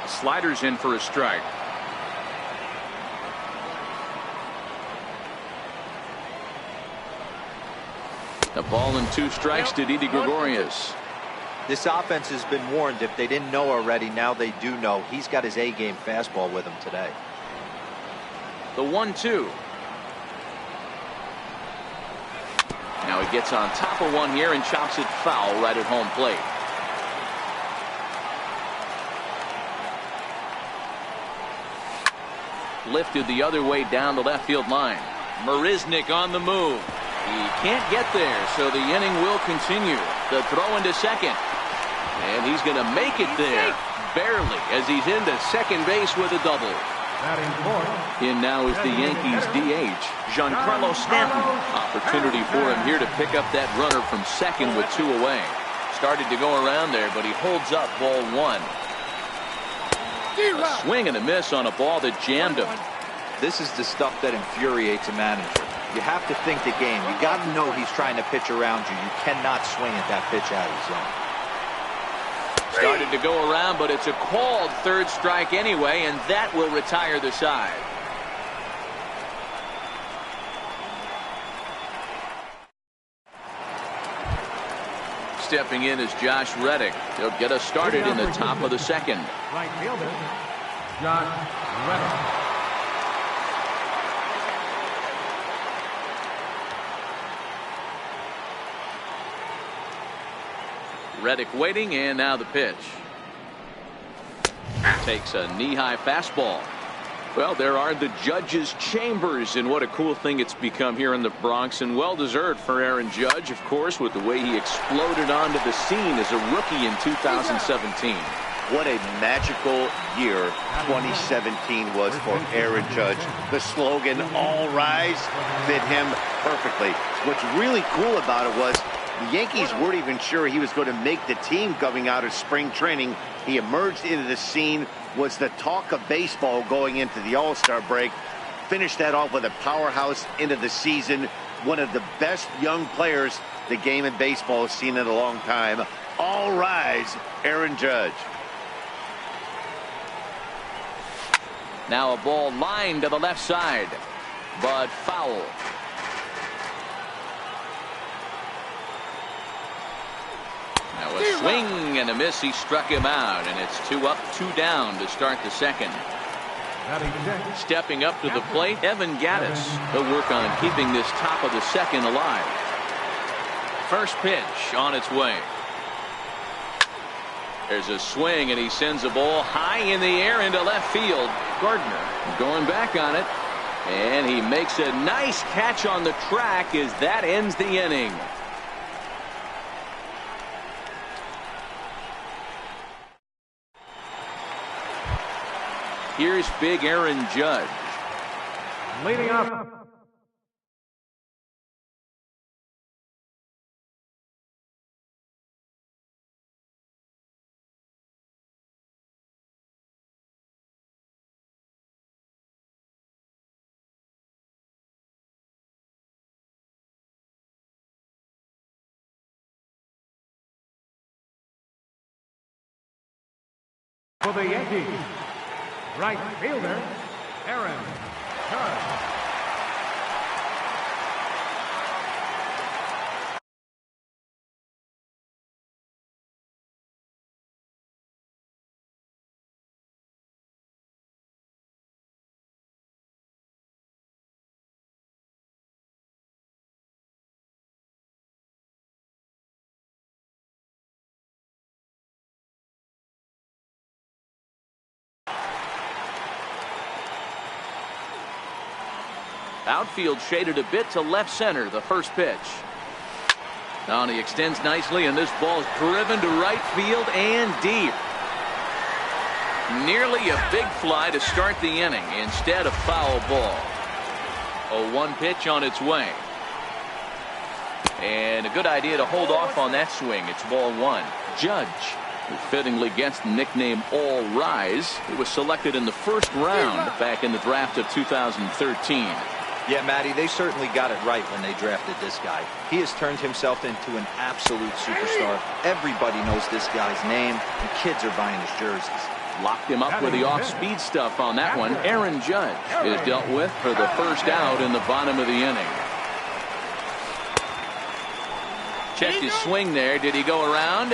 Sliders in for a strike. A ball and 2 strikes to Didi Gregorius. This offense has been warned. If they didn't know already, now they do know. He's got his A-game fastball with him today. The 1-2. Now he gets on top of one here and chops it foul right at home plate. lifted the other way down the left field line. Marisnick on the move. He can't get there, so the inning will continue. The throw into second. And he's going to make it there, barely, as he's into second base with a double. In now is the Yankees DH, Giancarlo Stanton. Opportunity for him here to pick up that runner from second with 2 away. Started to go around there, but he holds up ball 1. A swing and a miss on a ball that jammed him. This is the stuff that infuriates a manager. You have to think the game. You got to know he's trying to pitch around you. You cannot swing at that pitch out of the zone. Started to go around, but it's a called third strike anyway, and that will retire the side. Stepping in is Josh Reddick. He'll get us started in the top of the second. Right fielder, Josh Reddick. Reddick waiting, and now the pitch. Takes a knee-high fastball. Well, there are the judges' chambers, and what a cool thing it's become here in the Bronx, and well-deserved for Aaron Judge, of course, with the way he exploded onto the scene as a rookie in 2017. What a magical year 2017 was for Aaron Judge. The slogan, "All Rise," fit him perfectly. What's really cool about it was the Yankees weren't even sure he was going to make the team coming out of spring training. He emerged into the scene, was the talk of baseball going into the All-Star break. Finished that off with a powerhouse into the season. One of the best young players the game in baseball has seen in a long time. All rise, Aaron Judge. Now a ball lined to the left side, but foul. Now a swing and a miss. He struck him out, and it's 2 up, 2 down to start the second. Stepping up to the plate, Evan Gattis. He'll work on keeping this top of the second alive. First pitch on its way. There's a swing, and he sends a ball high in the air into left field. Gardner going back on it, and he makes a nice catch on the track as that ends the inning. Here's big Aaron Judge. Leading up. For the Yankees, right fielder, Aaron Judge. Outfield shaded a bit to left center, the first pitch. Now he extends nicely, and this ball is driven to right field and deep. Nearly a big fly to start the inning instead of foul ball. A 1 pitch on its way. And a good idea to hold off on that swing. It's ball 1. Judge, who fittingly gets the nickname All Rise. He was selected in the first round back in the draft of 2013. Yeah, Matty, they certainly got it right when they drafted this guy. He has turned himself into an absolute superstar. Everybody knows this guy's name, and kids are buying his jerseys. Locked him up with the off-speed stuff on that one. Aaron Judge is dealt with for the first out in the bottom of the inning. Checked his swing there. Did he go around?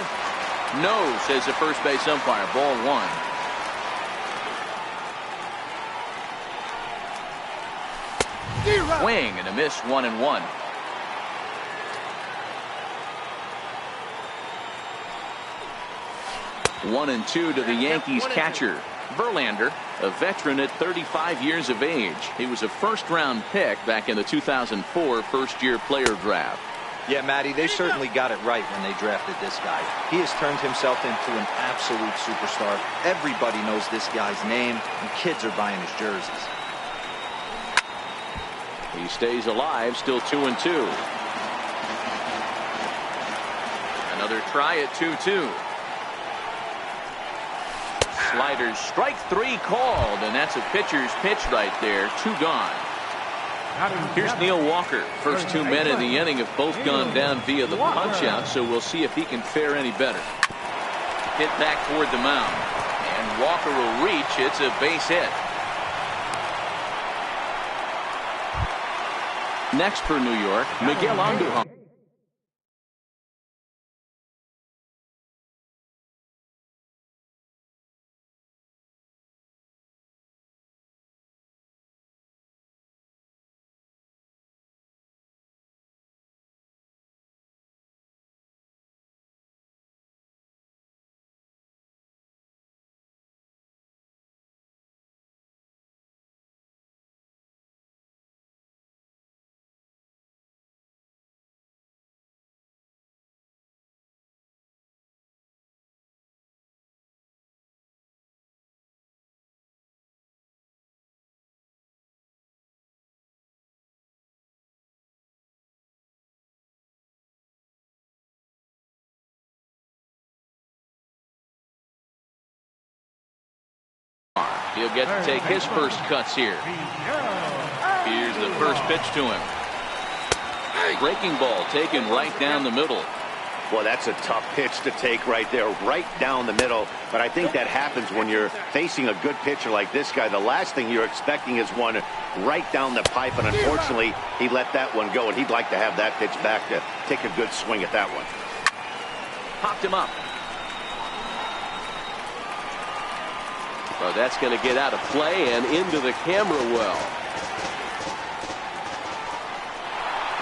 No, says the first base umpire. Ball 1. Swing and a miss, 1-1. One and 2 to the Yankees catcher. Verlander, a veteran at 35 years of age. He was a first-round pick back in the 2004 first-year player draft. Yeah, Matty, they certainly got it right when they drafted this guy. He has turned himself into an absolute superstar. Everybody knows this guy's name, and kids are buying his jerseys. He stays alive, still 2-2. Another try at 2-2. Sliders, strike 3 called, and that's a pitcher's pitch right there. 2 gone. Here's Neil Walker. First 2 men in the inning have both gone down via the punch-out, so we'll see if he can fare any better. Hit back toward the mound, and Walker will reach. It's a base hit. Next for New York, Miguel Andujar. He'll get to take his first cuts here. Here's the first pitch to him. Breaking ball taken right down the middle. Well, that's a tough pitch to take right there, right down the middle. But I think that happens when you're facing a good pitcher like this guy. The last thing you're expecting is one right down the pipe, and unfortunately, he let that one go, and he'd like to have that pitch back to take a good swing at that one. Popped him up. Well, that's going to get out of play and into the camera well.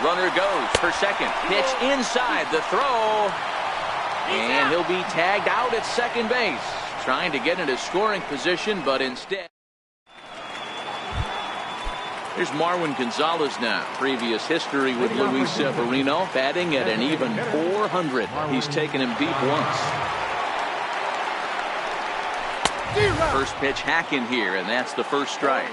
Runner goes for second. Pitch inside the throw. And he'll be tagged out at second base. Trying to get into scoring position, but instead. Here's Marwin Gonzalez now. Previous history with Luis Severino, batting at an even .400. He's taken him deep once. First pitch hack in here, and that's the first strike.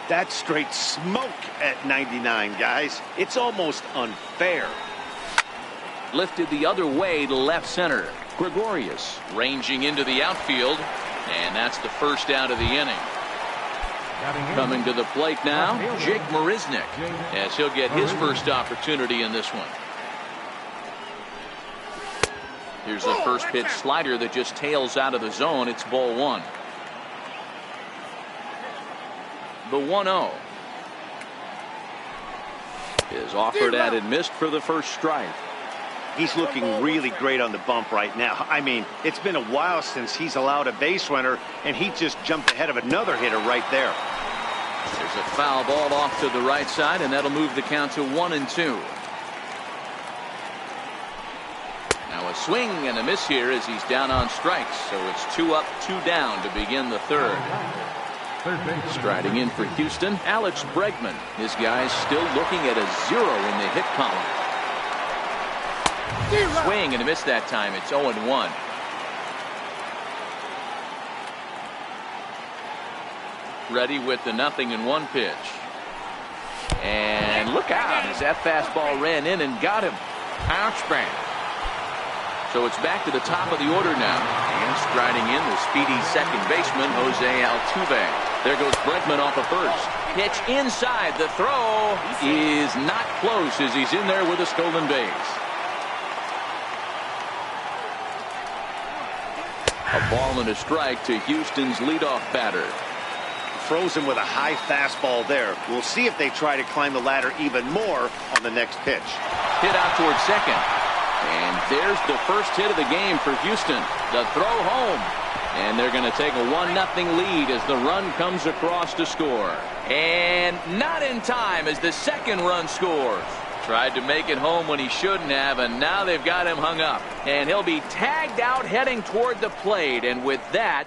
That's straight smoke at 99, guys. It's almost unfair. Lifted the other way to left center. Gregorius ranging into the outfield, and that's the first out of the inning. Coming to the plate now, Jake Marisnick, as he'll get his first opportunity in this one. Here's the first pitch slider that just tails out of the zone. It's ball 1. The 1-0 is offered at and missed for the first strike. He's looking really great on the bump right now. I mean, it's been a while since he's allowed a base runner, and he just jumped ahead of another hitter right there. There's a foul ball off to the right side, and that'll move the count to 1-2. Now a swing and a miss here as he's down on strikes. So it's 2 up, 2 down to begin the third. Striding in for Houston, Alex Bregman. His guy's still looking at a 0 in the hit column. Swing and a miss that time. It's 0-1. Ready with the 0-1 pitch. And look out as that fastball ran in and got him. Ouch bang. So it's back to the top of the order now. And striding in, the speedy second baseman, Jose Altuve. There goes Bregman off of first. Pitch inside. The throw is not close as he's in there with a stolen base. A ball and a strike to Houston's leadoff batter. Throws him with a high fastball there. We'll see if they try to climb the ladder even more on the next pitch. Hit out towards second. And there's the first hit of the game for Houston. The throw home. And they're going to take a 1-0 lead as the run comes across to score. And not in time as the second run scores. Tried to make it home when he shouldn't have, and now they've got him hung up. And he'll be tagged out heading toward the plate. And with that...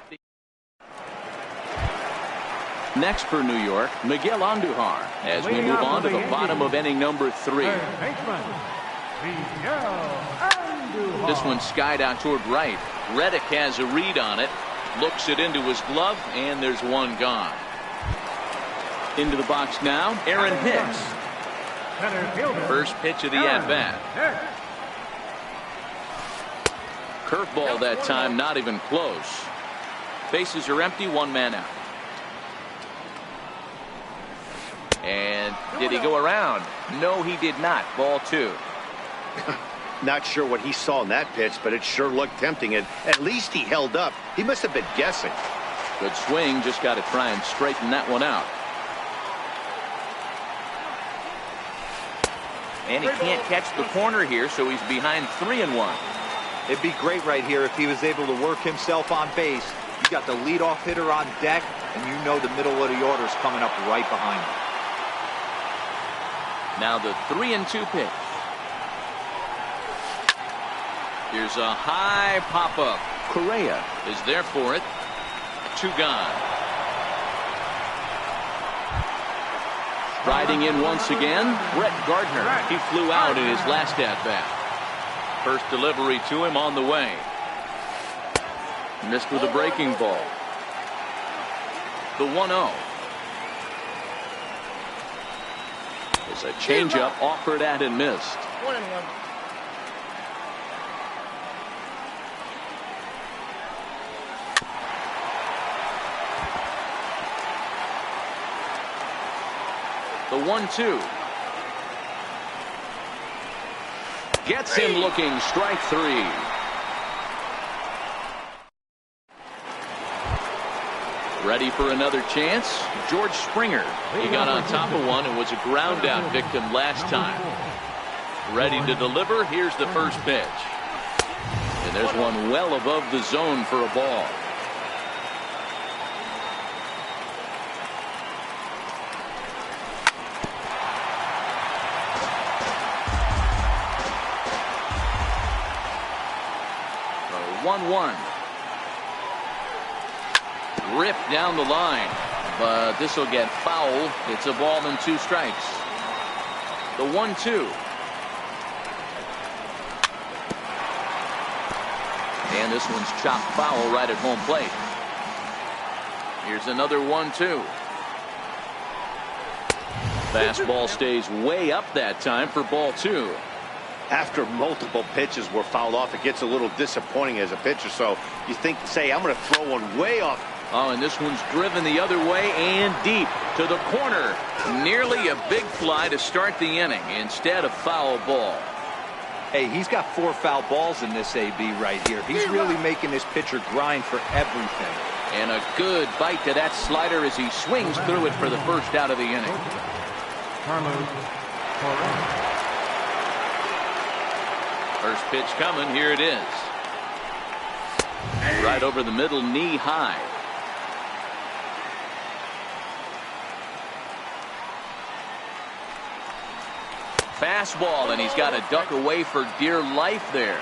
Next for New York, Miguel Andujar, as we move on to the bottom of inning number 3. This one skied out toward right. Reddick has a read on it, looks it into his glove, and there's one gone. Into the box now, Aaron Hicks. First pitch of the at-bat. Curveball that time, not even close. Bases are empty, one man out. And did he go around? No, he did not. Ball 2. Not sure what he saw in that pitch, but it sure looked tempting, and at least he held up. He must have been guessing. Good swing, just got to try and straighten that one out. And he can't catch the corner here, so he's behind 3-1. It'd be great right here if he was able to work himself on base. You got the leadoff hitter on deck, and you know the middle of the order is coming up right behind him. Now the 3-2 pitch. Here's a high pop-up. Correa is there for it. 2 gone. Riding in once again, Brett Gardner. He flew out in his last at-bat. First delivery to him on the way. Missed with a breaking ball. The 1-0. There's a changeup offered at and missed. 1-1. The 1-2. Gets him looking. Strike 3. Ready for another chance. George Springer. He got on top of one and was a ground out victim last time. Ready to deliver. Here's the first pitch. And there's one well above the zone for a ball. So 1-1. Ripped down the line, but this will get foul. It's a ball and 2 strikes. The 1-2. And this one's chopped foul right at home plate. Here's another 1-2. Fastball stays way up that time for ball 2. After multiple pitches were fouled off, it gets a little disappointing as a pitcher. So you think, say, I'm going to throw one way off. Oh, and this one's driven the other way and deep to the corner. Nearly a big fly to start the inning instead of foul ball. Hey, he's got 4 foul balls in this AB right here. He's really making this pitcher grind for everything. And a good bite to that slider as he swings through it for the first out of the inning. First pitch coming. Here it is. Right over the middle, knee high. Fastball, and he's got to duck away for dear life there.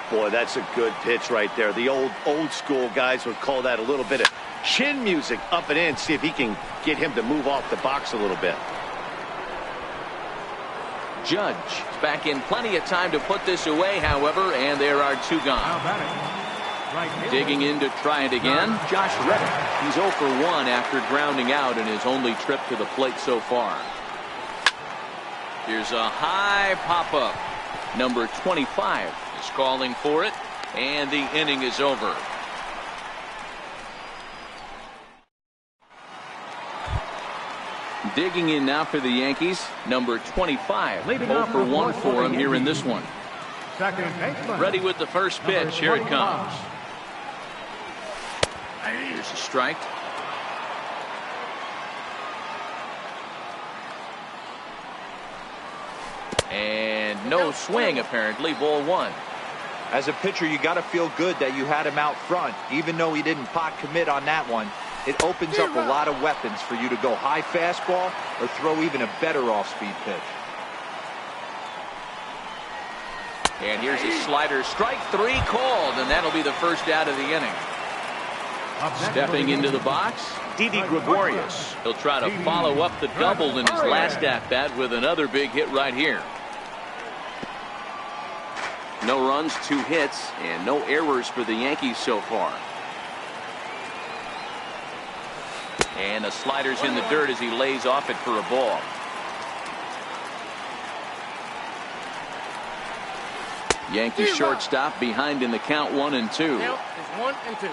Boy, that's a good pitch right there. The old school guys would call that a little bit of chin music up and in. See if he can get him to move off the box a little bit. Judge is back in plenty of time to put this away, however, and there are 2 gone. Digging in to try it again, Josh Reddick. He's 0 for 1 after grounding out in his only trip to the plate so far. Here's a high pop-up. Number 25 is calling for it, and the inning is over. Digging in now for the Yankees, number 25. 0 for 1 for him here in this one. Ready with the first pitch. Here it comes. Here's a strike. And no swing, apparently. Ball 1. As a pitcher, you got to feel good that you had him out front. Even though he didn't pot commit on that one, it opens up a lot of weapons for you to go high fastball or throw even a better off-speed pitch. And here's a slider. Strike 3 called, and that'll be the first out of the inning. Stepping into the box, Didi Gregorius. He'll try to follow up the double in his last at-bat with another big hit right here. No runs, 2 hits, and no errors for the Yankees so far. And the slider's in the dirt as he lays off it for a ball. Yankee shortstop behind in the count 1-2. Count is 1-2.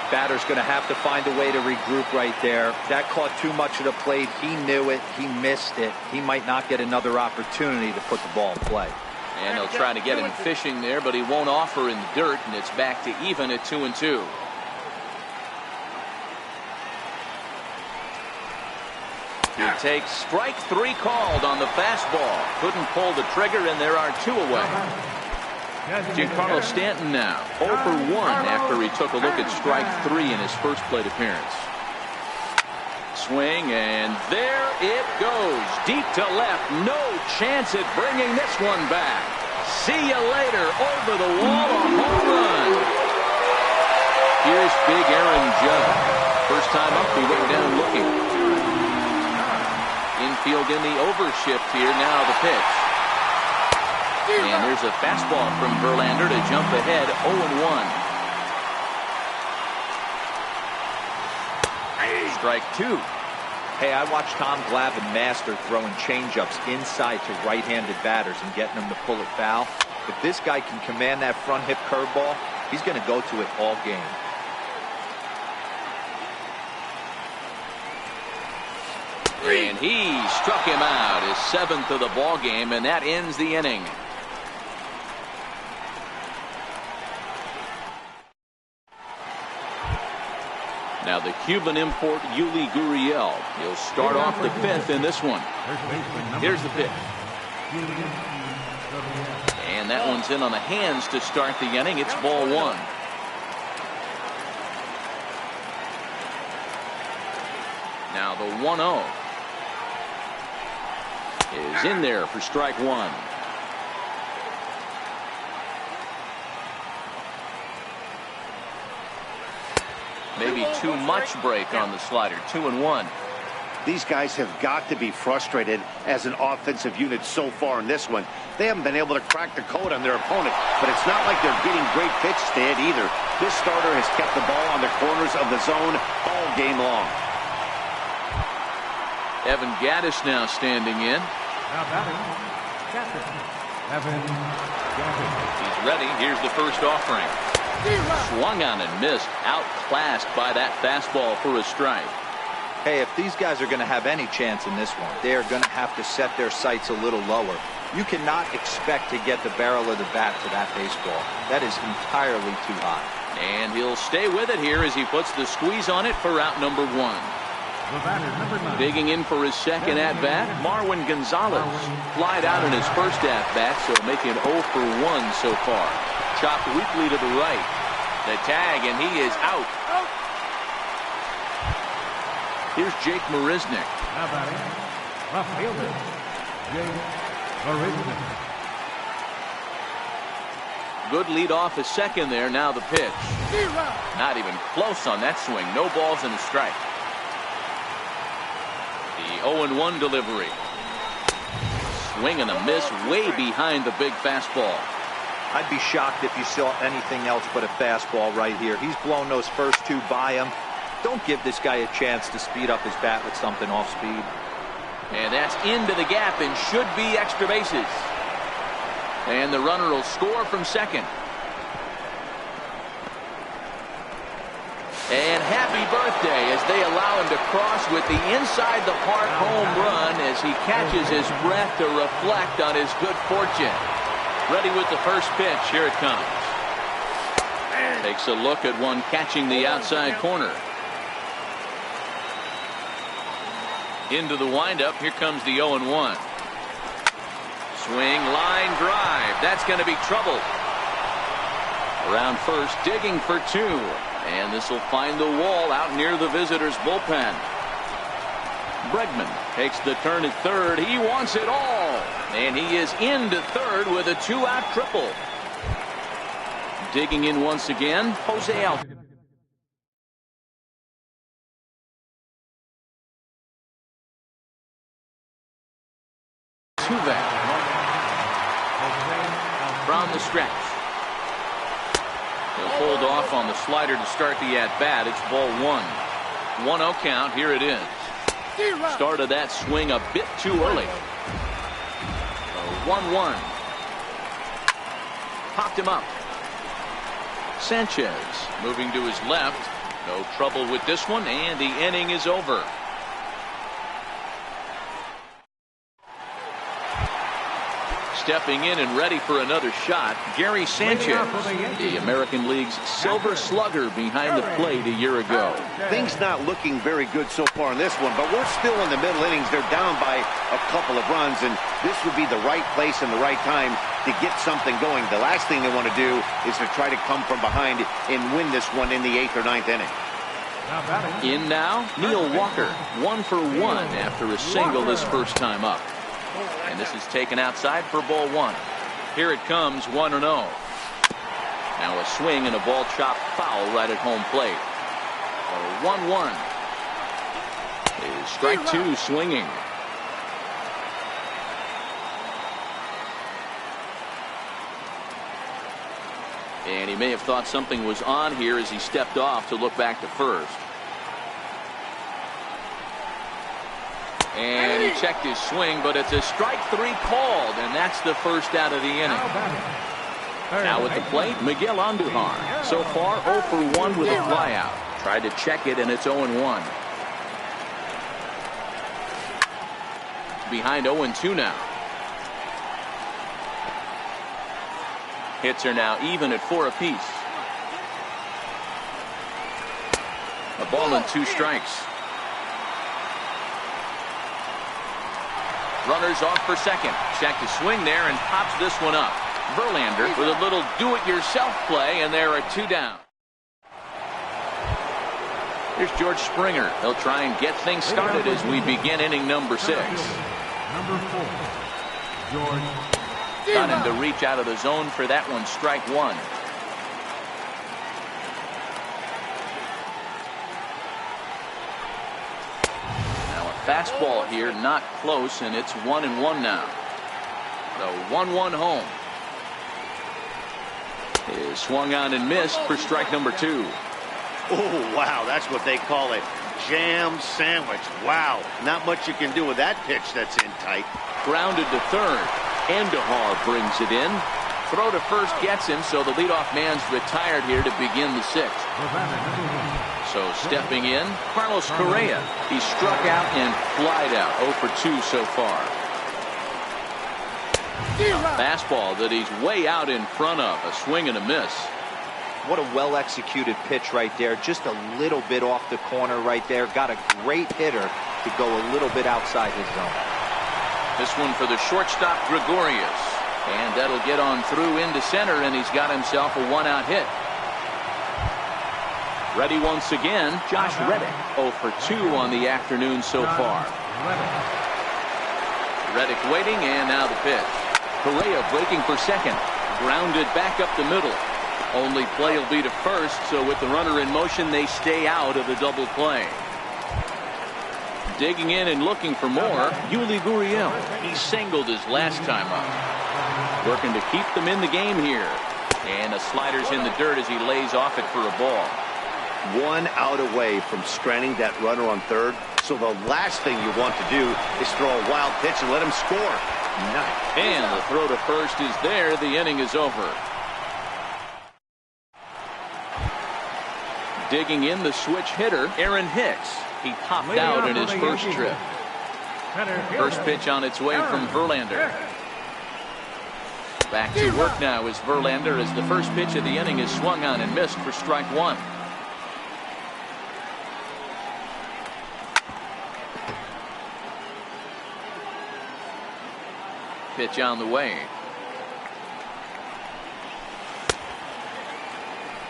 Batter's going to have to find a way to regroup right there. That caught too much of the plate. He knew it. He missed it. He might not get another opportunity to put the ball in play. And he'll try to get him fishing there, but he won't offer in the dirt, and it's back to even at 2-2. He takes strike 3 called on the fastball. Couldn't pull the trigger, and there are 2 away. Giancarlo Stanton now 0 for 1 after he took a look at strike 3 in his first plate appearance. Swing, and there it goes. Deep to left. No chance at bringing this one back. See you later. Over the wall, a home run. Here's big Aaron Judge. First time up, he went down looking. Infield in the overshift here. Now the pitch. And there's a fastball from Verlander to jump ahead 0-1. Strike 2. Hey, I watched Tom Glavine master throwing changeups inside to right-handed batters and getting them to pull it foul. If this guy can command that front hip curveball, he's going to go to it all game. And he struck him out, his 7th of the ball game, and that ends the inning. Now the Cuban import Yuli Gurriel. He'll start off the 5th in this one. Here's the pitch. And that one's in on the hands to start the inning. It's ball 1. Now the 1-0 is in there for strike 1. Maybe too much break on the slider. 2-1. These guys have got to be frustrated as an offensive unit so far in this one. They haven't been able to crack the code on their opponent, but it's not like they're getting great pitches to hit either. This starter has kept the ball on the corners of the zone all game long. Evan Gattis now standing in. Now batting, Evan Gattis. He's ready. Here's the first offering. Swung on and missed. Outclassed by that fastball for a strike. Hey, if these guys are going to have any chance in this one, they are going to have to set their sights a little lower. You cannot expect to get the barrel of the bat to that baseball. That is entirely too high. And he'll stay with it here as he puts the squeeze on it for out number 1. Digging in for his second at-bat, Marwin Gonzalez. Flied out in his first at-bat, so making 0 for 1 so far. Chopped weakly to the right. The tag, and he is out. Here's Jake Marisnick. Now batting, left fielder, Jake Marisnick. Good lead off a second there. Now the pitch. Not even close on that swing. No balls and a strike. The 0-1 delivery. Swing and a miss way behind the big fastball. I'd be shocked if you saw anything else but a fastball right here. He's blown those first 2 by him. Don't give this guy a chance to speed up his bat with something off speed. And that's into the gap and should be extra bases. And the runner will score from second. And happy birthday as they allow him to cross with the inside the park home run as he catches his breath to reflect on his good fortune. Ready with the first pitch. Here it comes. Takes a look at one catching the outside corner. Into the windup. Here comes the 0-1. Swing, line drive. That's going to be trouble. Around first, digging for 2. And this will find the wall out near the visitors' bullpen. Bregman takes the turn at third. He wants it all. And he is into third with a 2-out triple. Digging in once again, Jose Altuve. From the stretch. He'll hold off on the slider to start the at-bat. It's ball 1. 1-0 count. Here it is. Started that swing a bit too early. 1-1. Popped him up. Sanchez moving to his left. No trouble with this one, and the inning is over. Stepping in and ready for another shot, Gary Sanchez, the American League's silver slugger behind the plate a year ago. Things not looking very good so far in this one, but we're still in the middle innings. They're down by a couple of runs, and this would be the right place and the right time to get something going. The last thing they want to do is to try to come from behind and win this one in the 8th or 9th inning. In now, Neil Walker, 1 for 1 after a single this first time up. And this is taken outside for ball 1. Here it comes, 1-0. Now a swing and a ball chopped foul right at home plate. 1-1. Is strike 2 swinging. And he may have thought something was on here as he stepped off to look back to first. And he checked his swing, but it's a strike 3 called, and that's the first out of the inning. Now at the plate, Miguel Andujar. So far, 0 for 1 with a flyout. Tried to check it, and it's 0-1. Behind 0-2 now. Hits are now even at 4 apiece. A ball and 2 strikes. Runners off for second. Check the swing there and pops this one up. Verlander with a little do-it-yourself play, and there are 2 down. Here's George Springer. He'll try and get things started as we begin inning number 6. Number 4, George. Got him to reach out of the zone for that one, strike 1. Fastball here, not close, and it's 1-1 now. The 1-1 home is swung on and missed for strike number 2. Oh, wow, that's what they call a jam sandwich. Wow, not much you can do with that pitch that's in tight. Grounded to third. Andujar brings it in. Throw to first gets him, so the leadoff man's retired here to begin the 6th. So stepping in, Carlos Correa. He struck out and flied out. 0 for 2 so far. A fastball that he's way out in front of. A swing and a miss. What a well-executed pitch right there. Just a little bit off the corner right there. Got a great hitter to go a little bit outside his zone. This one for the shortstop, Gregorius. And that'll get on through into center, and he's got himself a 1-out hit. Ready once again, Josh Reddick. 0 for 2 on the afternoon so far. Reddick waiting, and now the pitch. Correa breaking for second. Grounded back up the middle. Only play will be to first, so with the runner in motion, they stay out of the double play. Digging in and looking for more, Yuli Gurriel. He singled his last time up. Working to keep them in the game here. And the slider's in the dirt as he lays off it for a ball. 1 out away from stranding that runner on third. So the last thing you want to do is throw a wild pitch and let him score. Nice. And the throw to first is there. The inning is over. Digging in, the switch hitter, Aaron Hicks. He popped out in his first trip. First pitch on its way from Verlander. Back to work now is Verlander as the first pitch of the inning is swung on and missed for strike 1. Pitch on the way.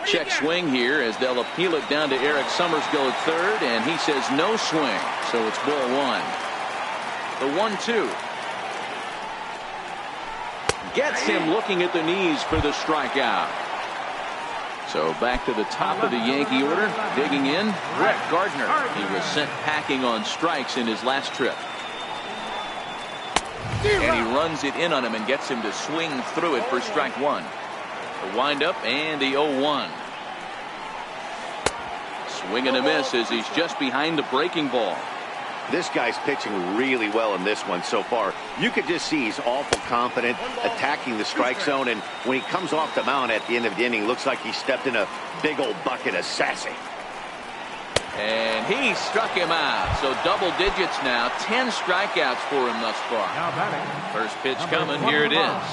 Check swing here as they'll appeal it down to Eric Summersgill at third, and he says no swing, so it's ball 1. The 1-2. Gets him looking at the knees for the strikeout. So back to the top of the Yankee order. Digging in, Brett Gardner. He was sent packing on strikes in his last trip. And he runs it in on him and gets him to swing through it for strike one. The windup and the 0-1. Swing and a miss as he's just behind the breaking ball. This guy's pitching really well in this one so far. You could just see he's awful confident attacking the strike zone, and when he comes off the mound at the end of the inning, looks like he stepped in a big old bucket of sassy. And he struck him out. So double digits now. 10 strikeouts for him thus far. First pitch coming. Here it is.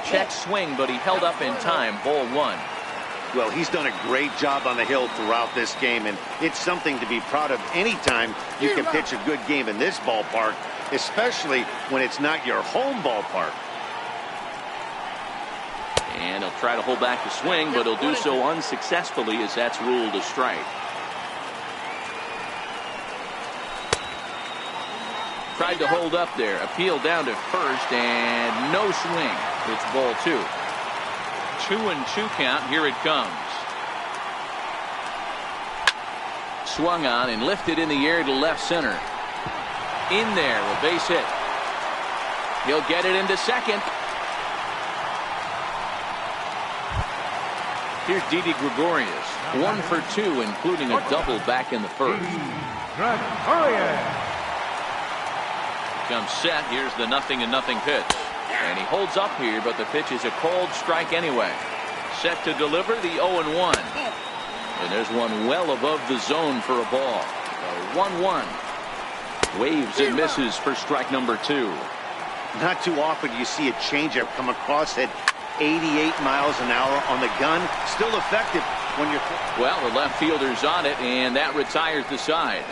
Check swing, but he held up in time. Ball one. Well, he's done a great job on the hill throughout this game, and it's something to be proud of anytime you can pitch a good game in this ballpark, especially when it's not your home ballpark. And he'll try to hold back the swing, but he'll do so unsuccessfully as that's ruled a strike. Tried to hold up there. Appeal down to first, and no swing. It's ball two. 2-2 count. Here it comes. Swung on and lifted in the air to left center. In there, a base hit. He'll get it into second. Here's Didi Gregorius. 1 for 2, including a double back in the first. Comes set. Here's the 0-0 pitch. And he holds up here, but the pitch is a called strike anyway. Set to deliver the 0-1. And there's one well above the zone for a ball. 1-1. Waves and misses for strike number 2. Not too often you see a changeup come across at 88 miles an hour on the gun. Still effective when you're... Well, the left fielder's on it, and that retires the side.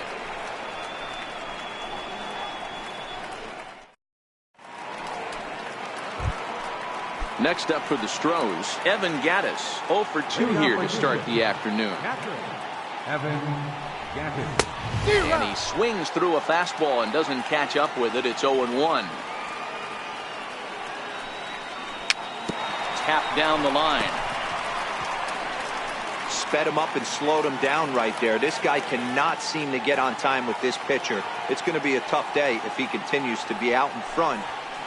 Next up for the Stros, Evan Gattis. 0 for 2 here to start the afternoon. Evan Gattis. And he swings through a fastball and doesn't catch up with it. It's 0-1. Tap down the line. Sped him up and slowed him down right there. This guy cannot seem to get on time with this pitcher. It's going to be a tough day if he continues to be out in front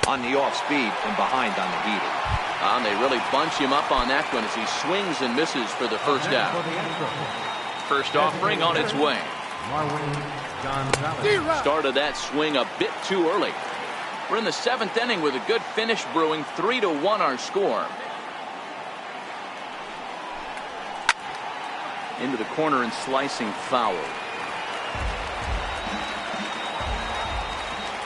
on the off speed and behind on the heater. And they really bunch him up on that one as he swings and misses for the first out. First offering on its way. Started that swing a bit too early. We're in the 7th inning with a good finish brewing. 3-1 our score. Into the corner and slicing foul.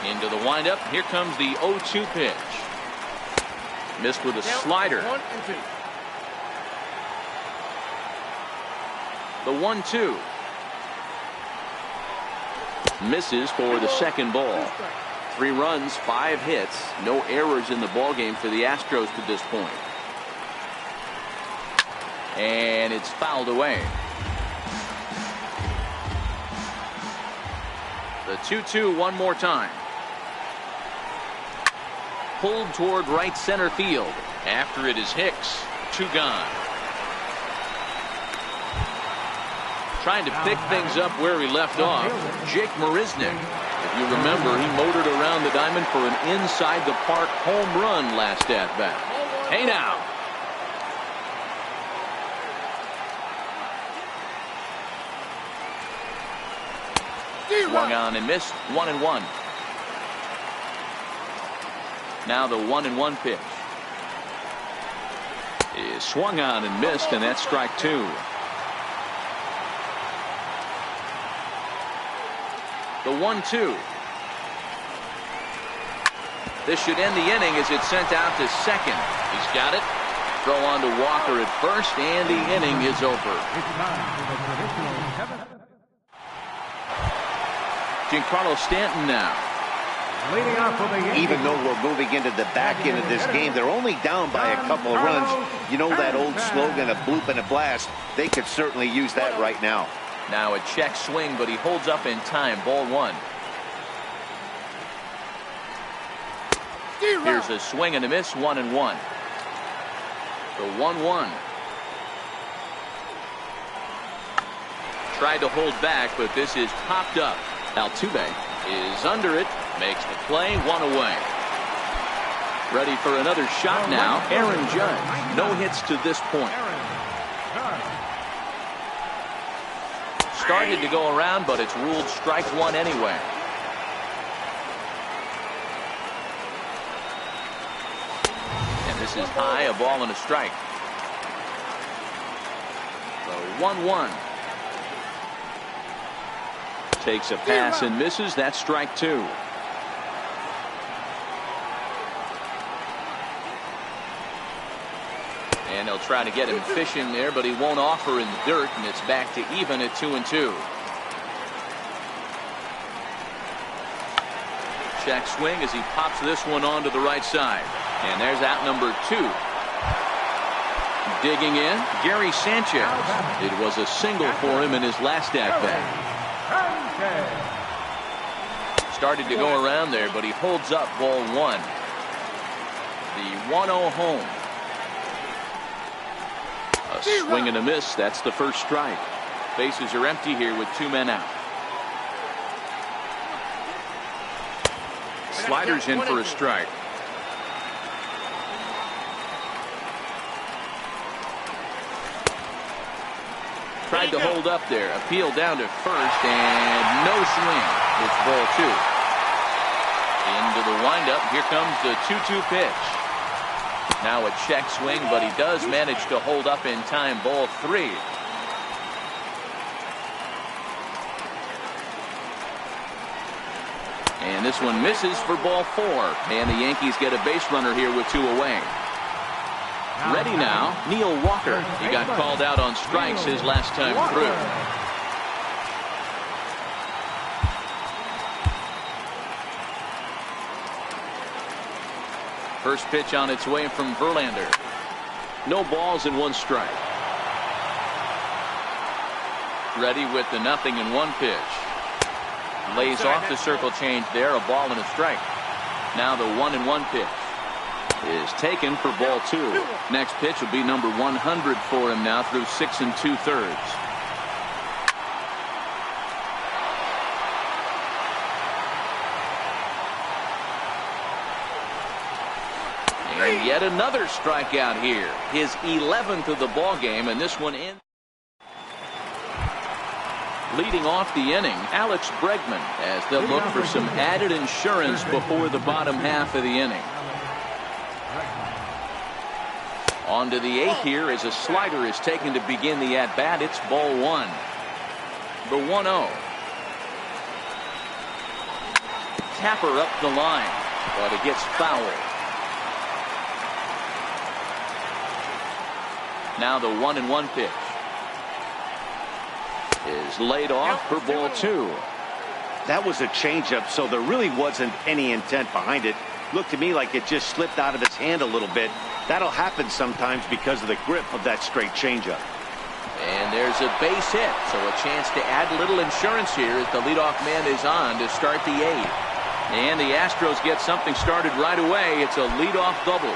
Into the windup. Here comes the 0-2 pitch. Missed with a slider. The 1-2. Misses for the second ball. 3 runs, 5 hits. No errors in the ballgame for the Astros to this point. And it's fouled away. The 2-2 one more time. Pulled toward right center field. After it is Hicks. 2 gone. Trying to pick things up where he left off. Jake Marisnick. If you remember, he motored around the diamond for an inside the park home run last at bat. Hey now. Swung on and missed. 1-1. Now the 1-1 pitch. Is swung on and missed, and that's strike 2. The 1-2. This should end the inning as it's sent out to second. He's got it. Throw on to Walker at first, and the inning is over. Giancarlo Stanton now. Leading off for the Yankees. Even though we're moving into the back end of this game, they're only down by a couple of runs. You know that old slogan, a bloop and a blast? They could certainly use that right now. Now a check swing, but he holds up in time. Ball 1. Here's a swing and a miss, 1-1. The 1-1. Tried to hold back, but this is popped up. Altuve is under it, makes the play, 1 away. Ready for another shot now. Aaron Judge. No hits to this point. Started to go around, but it's ruled strike one anyway. And this is high, a ball and a strike. The 1-1. Takes a pass and misses. That's strike two. And they'll try to get him fishing there, but he won't offer in the dirt, and it's back to even at 2-2. Check swing as he pops this one onto the right side. And there's out number 2. Digging in, Gary Sanchez. It was a single for him in his last at-bat. Started to go around there, but he holds up ball 1. The 1-0 home. A swing and a miss. That's the first strike. Bases are empty here with 2 men out. Sliders in for a strike. Tried to hold up there. Appeal down to first, and no swing. It's ball 2. Into the windup. Here comes the 2-2 pitch. Now a check swing, but he does manage to hold up in time. Ball 3. And this one misses for ball 4. And the Yankees get a base runner here with 2 away. Ready now, Neil Walker. He got called out on strikes his last time through. First pitch on its way from Verlander. No balls and 1 strike. Ready with the 0-1 pitch. Lays off the circle change there, a ball and a strike. Now the 1-1 pitch is taken for ball 2. Next pitch will be number 100 for him now through 6 2/3. And yet another strikeout here. His 11th of the ball game, and this one in. Leading off the inning, Alex Bregman, as they'll look for some added insurance before the bottom half of the inning. On to the 8th here as a slider is taken to begin the at-bat. It's ball 1. The 1-0. Tapper up the line, but it gets fouled. Now the 1-1 pitch is laid off for ball 2. That was a changeup, so there really wasn't any intent behind it. Looked to me like it just slipped out of his hand a little bit. That'll happen sometimes because of the grip of that straight changeup. And there's a base hit, so a chance to add a little insurance here as the leadoff man is on to start the 8th. And the Astros get something started right away. It's a leadoff double.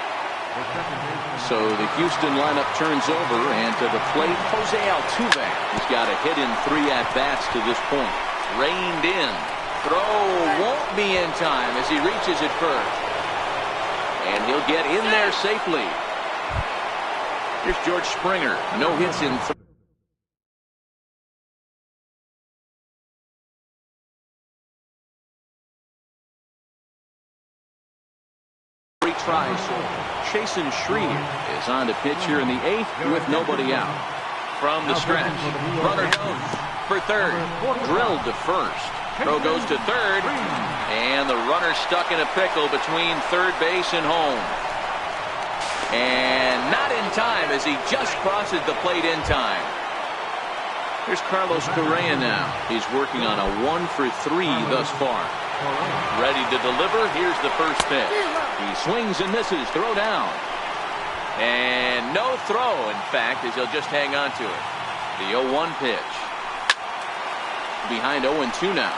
So the Houston lineup turns over, and to the plate, Jose Altuve. He's got a hit in 3 at-bats to this point. Reined in. Throw won't be in time as he reaches it first. And he'll get in there safely. Here's George Springer. No hits in 3 tries. Chasen Shreve is on to pitch here in the 8th with nobody out. From the stretch, runner goes for third. Drilled to first. Throw goes to third. And the runner stuck in a pickle between third base and home. And not in time as he just crosses the plate in time. Here's Carlos Correa now. He's working on a 1 for 3 thus far. Ready to deliver. Here's the first pitch. He swings and misses. Throw down. And no throw, in fact, as he'll just hang on to it. The 0-1 pitch. Behind 0-2 now.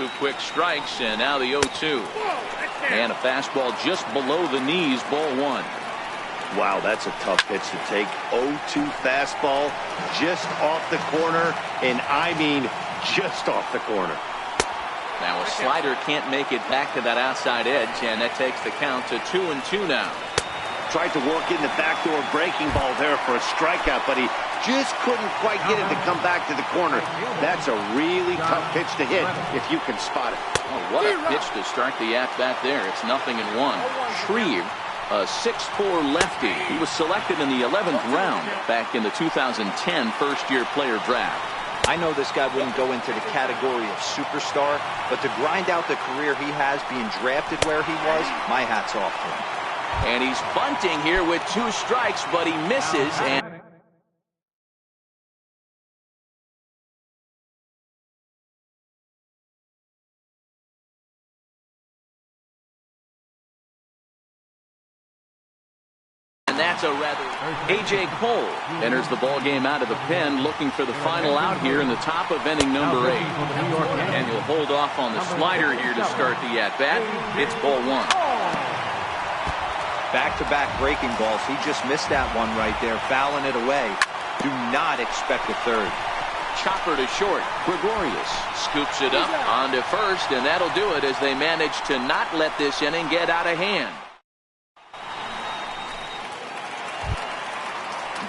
2 quick strikes, and now the 0-2. And a fastball just below the knees, ball 1. Wow, that's a tough pitch to take. 0-2 fastball just off the corner, and I mean just off the corner. Now a slider can't make it back to that outside edge, and that takes the count to 2-2 now. Tried to work in the backdoor breaking ball there for a strikeout, but he just couldn't quite get it to come back to the corner. That's a really tough pitch to hit if you can spot it. Oh, what a pitch to start the at-bat there. It's 0-1. Shreve, a 6'4" lefty. He was selected in the 11th round back in the 2010 first-year player draft. I know this guy wouldn't go into the category of superstar, but to grind out the career he has being drafted where he was, my hat's off to him. And he's bunting here with 2 strikes, but he misses. And that's a rather... A.J. Cole enters the ball game out of the pen, looking for the final out here in the top of inning number 8. And he'll hold off on the slider here to start the at-bat. It's ball 1. Back-to-back breaking balls. He just missed that one right there, fouling it away. Do not expect a third. Chopper to short. Gregorius scoops it up onto first, and that'll do it as they manage to not let this inning get out of hand.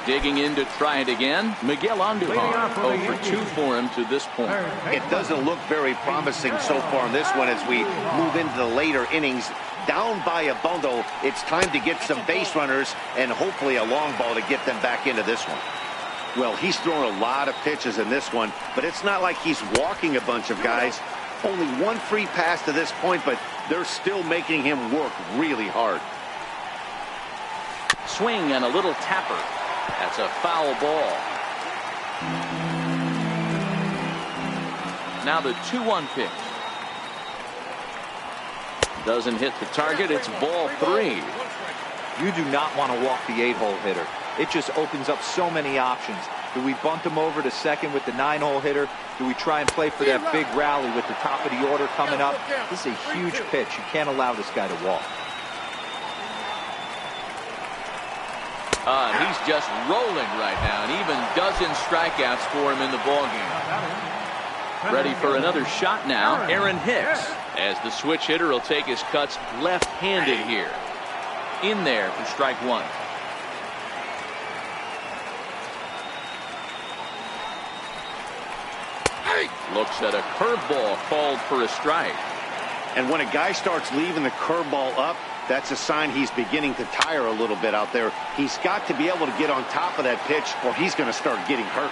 Digging in to try it again, Miguel Andujar. 0 for 2 for him to this point. It doesn't look very promising so far in this one as we move into the later innings. Down by a bundle, it's time to get some base runners and hopefully a long ball to get them back into this one. Well, he's thrown a lot of pitches in this one, but it's not like he's walking a bunch of guys. Only 1 free pass to this point, but they're still making him work really hard. Swing and a little tapper. That's a foul ball. Now the 2-1 pitch. Doesn't hit the target. It's ball 3. You do not want to walk the 8-hole hitter. It just opens up so many options. Do we bunt him over to second with the 9-hole hitter? Do we try and play for that big rally with the top of the order coming up? This is a huge pitch. You can't allow this guy to walk. He's just rolling right now, and even dozen strikeouts for him in the ballgame. Ready for another shot now, Aaron Hicks, as the switch hitter will take his cuts left-handed here. In there for strike 1. Looks at a curveball called for a strike. And when a guy starts leaving the curveball up, that's a sign he's beginning to tire a little bit out there. He's got to be able to get on top of that pitch or he's going to start getting hurt.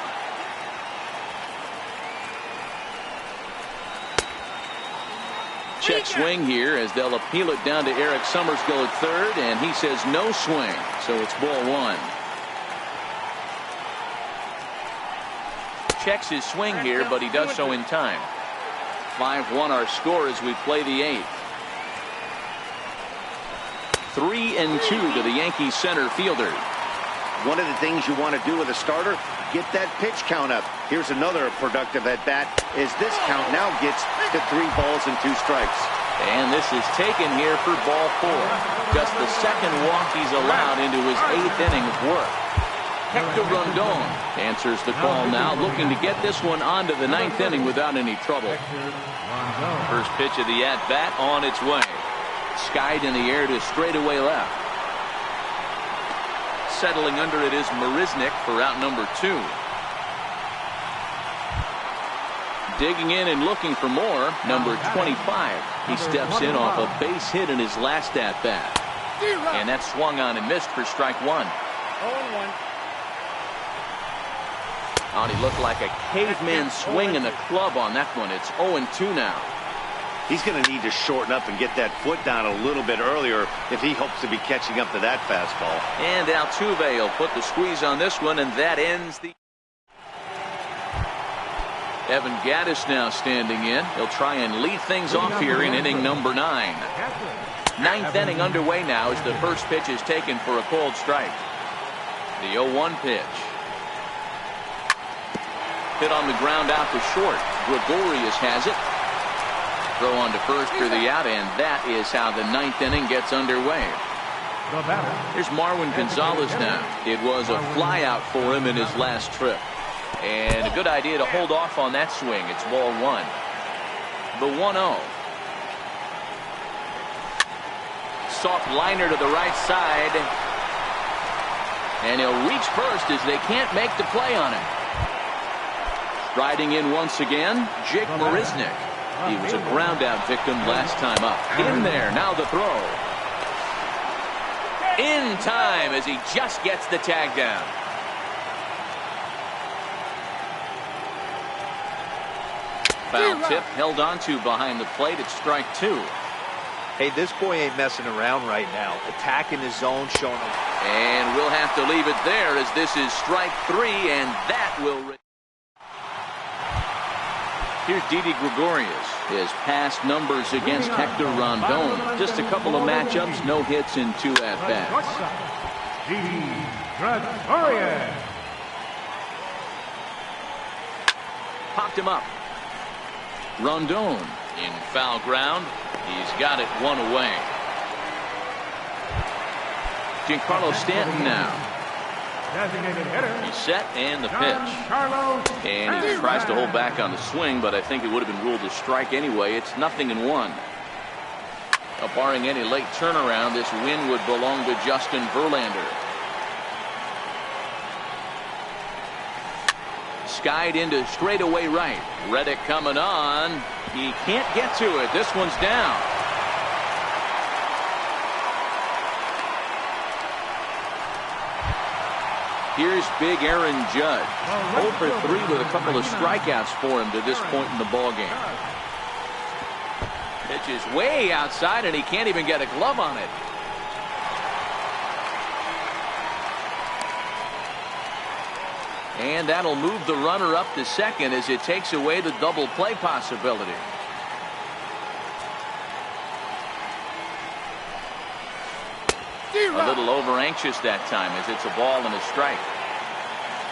Check swing here as they'll appeal it down to Eric Summersgill at third, and he says no swing, so it's ball 1. Checks his swing here, but he does so in time. 5-1 our score as we play the 8th. 3-2 to the Yankees center fielder. One of the things you want to do with a starter, get that pitch count up. Here's another productive at bat as this count now gets to 3 balls and 2 strikes. And this is taken here for ball 4. Just the second walk he's allowed into his 8th inning of work. Hector Rondon answers the call now, looking to get this one onto the 9th inning without any trouble. First pitch of the at-bat on its way. Skied in the air to straightaway left. Settling under it is Marisnick for out number 2. Digging in and looking for more, number 25. He steps in off a base hit in his last at-bat. And that swung on and missed for strike 1. 0-1. Oh, he looked like a caveman swinging the club on that one. It's 0-2 now. He's going to need to shorten up and get that foot down a little bit earlier if he hopes to be catching up to that fastball. And Altuve will put the squeeze on this one, and that ends the... Evan Gattis now standing in. He'll try and lead things off here in inning number 9. 9th inning underway now as the first pitch is taken for a called strike. The 0-1 pitch. Hit on the ground out to short. Gregorius has it. Throw on to first for the out, and that is how the ninth inning gets underway. Here's Marwin Gonzalez now. It was a fly out for him in his last trip. And a good idea to hold off on that swing. It's ball one. The 1-0. Soft liner to the right side. And he'll reach first as they can't make the play on him. Striding in once again, Jake Marisnick. He was a ground out victim last time up. In there, now the throw. In time as he just gets the tag down. Foul tip held onto behind the plate at strike two. Hey, this boy ain't messing around right now. Attacking his zone, showing him. And we'll have to leave it there as this is strike three, and that will... Here's Didi Gregorius. His past numbers against Hector Rondon. Just a couple of matchups, no hits in 2 at-bats. Didi Gregorius. Popped him up. Rondon in foul ground. He's got it one away. Giancarlo Stanton now. He's set and the pitch. And he tries to hold back on the swing, but I think it would have been ruled a strike anyway. It's 0-1. Barring any late turnaround, this win would belong to Justin Verlander. Skied into straightaway right. Reddick coming on. He can't get to it. This one's down. Here's big Aaron Judge. 0 for 3 with a couple of strikeouts for him to this point in the ballgame. Pitch is way outside and he can't even get a glove on it. And that'll move the runner up to second as it takes away the double play possibility. A little over anxious that time as it's a ball and a strike.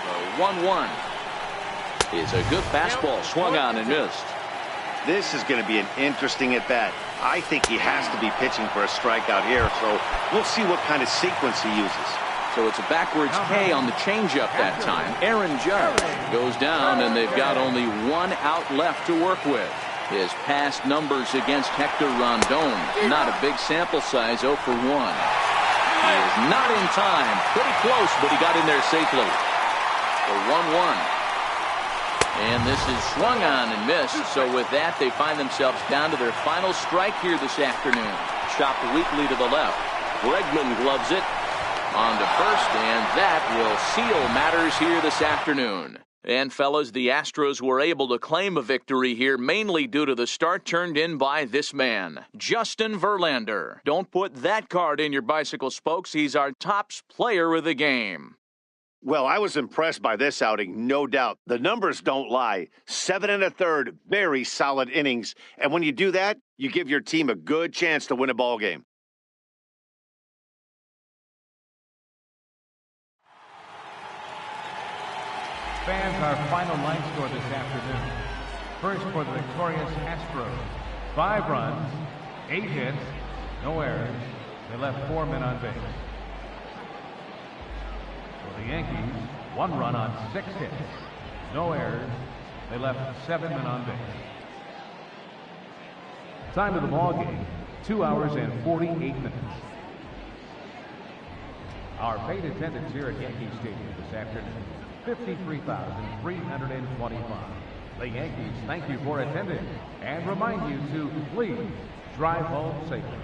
The 1-1 is a good fastball swung on and missed. This is going to be an interesting at bat. I think he has to be pitching for a strikeout here, so we'll see what kind of sequence he uses. So it's a backwards K on the changeup that time. Aaron Judge goes down, and they've got only 1 out left to work with. His past numbers against Hector Rondon, not a big sample size, 0 for 1. He is not in time. Pretty close, but he got in there safely. The 1-1. And this is swung on and missed. So with that, they find themselves down to their final strike here this afternoon. Chopped weakly to the left. Bregman gloves it. On to first, and that will seal matters here this afternoon. And fellas, the Astros were able to claim a victory here mainly due to the start turned in by this man, Justin Verlander. Don't put that card in your bicycle spokes. He's our top player of the game. Well, I was impressed by this outing, no doubt. The numbers don't lie. 7 1/3, very solid innings. And when you do that, you give your team a good chance to win a ball game. Fans, our final line score this afternoon. First for the victorious Astros. 5 runs, 8 hits, no errors. They left 4 men on base. For the Yankees, 1 run on 6 hits, no errors. They left 7 men on base. Time of the ball game, 2 hours and 48 minutes. Our paid attendance here at Yankee Stadium this afternoon, 53,325. The Yankees thank you for attending and remind you to please drive home safely.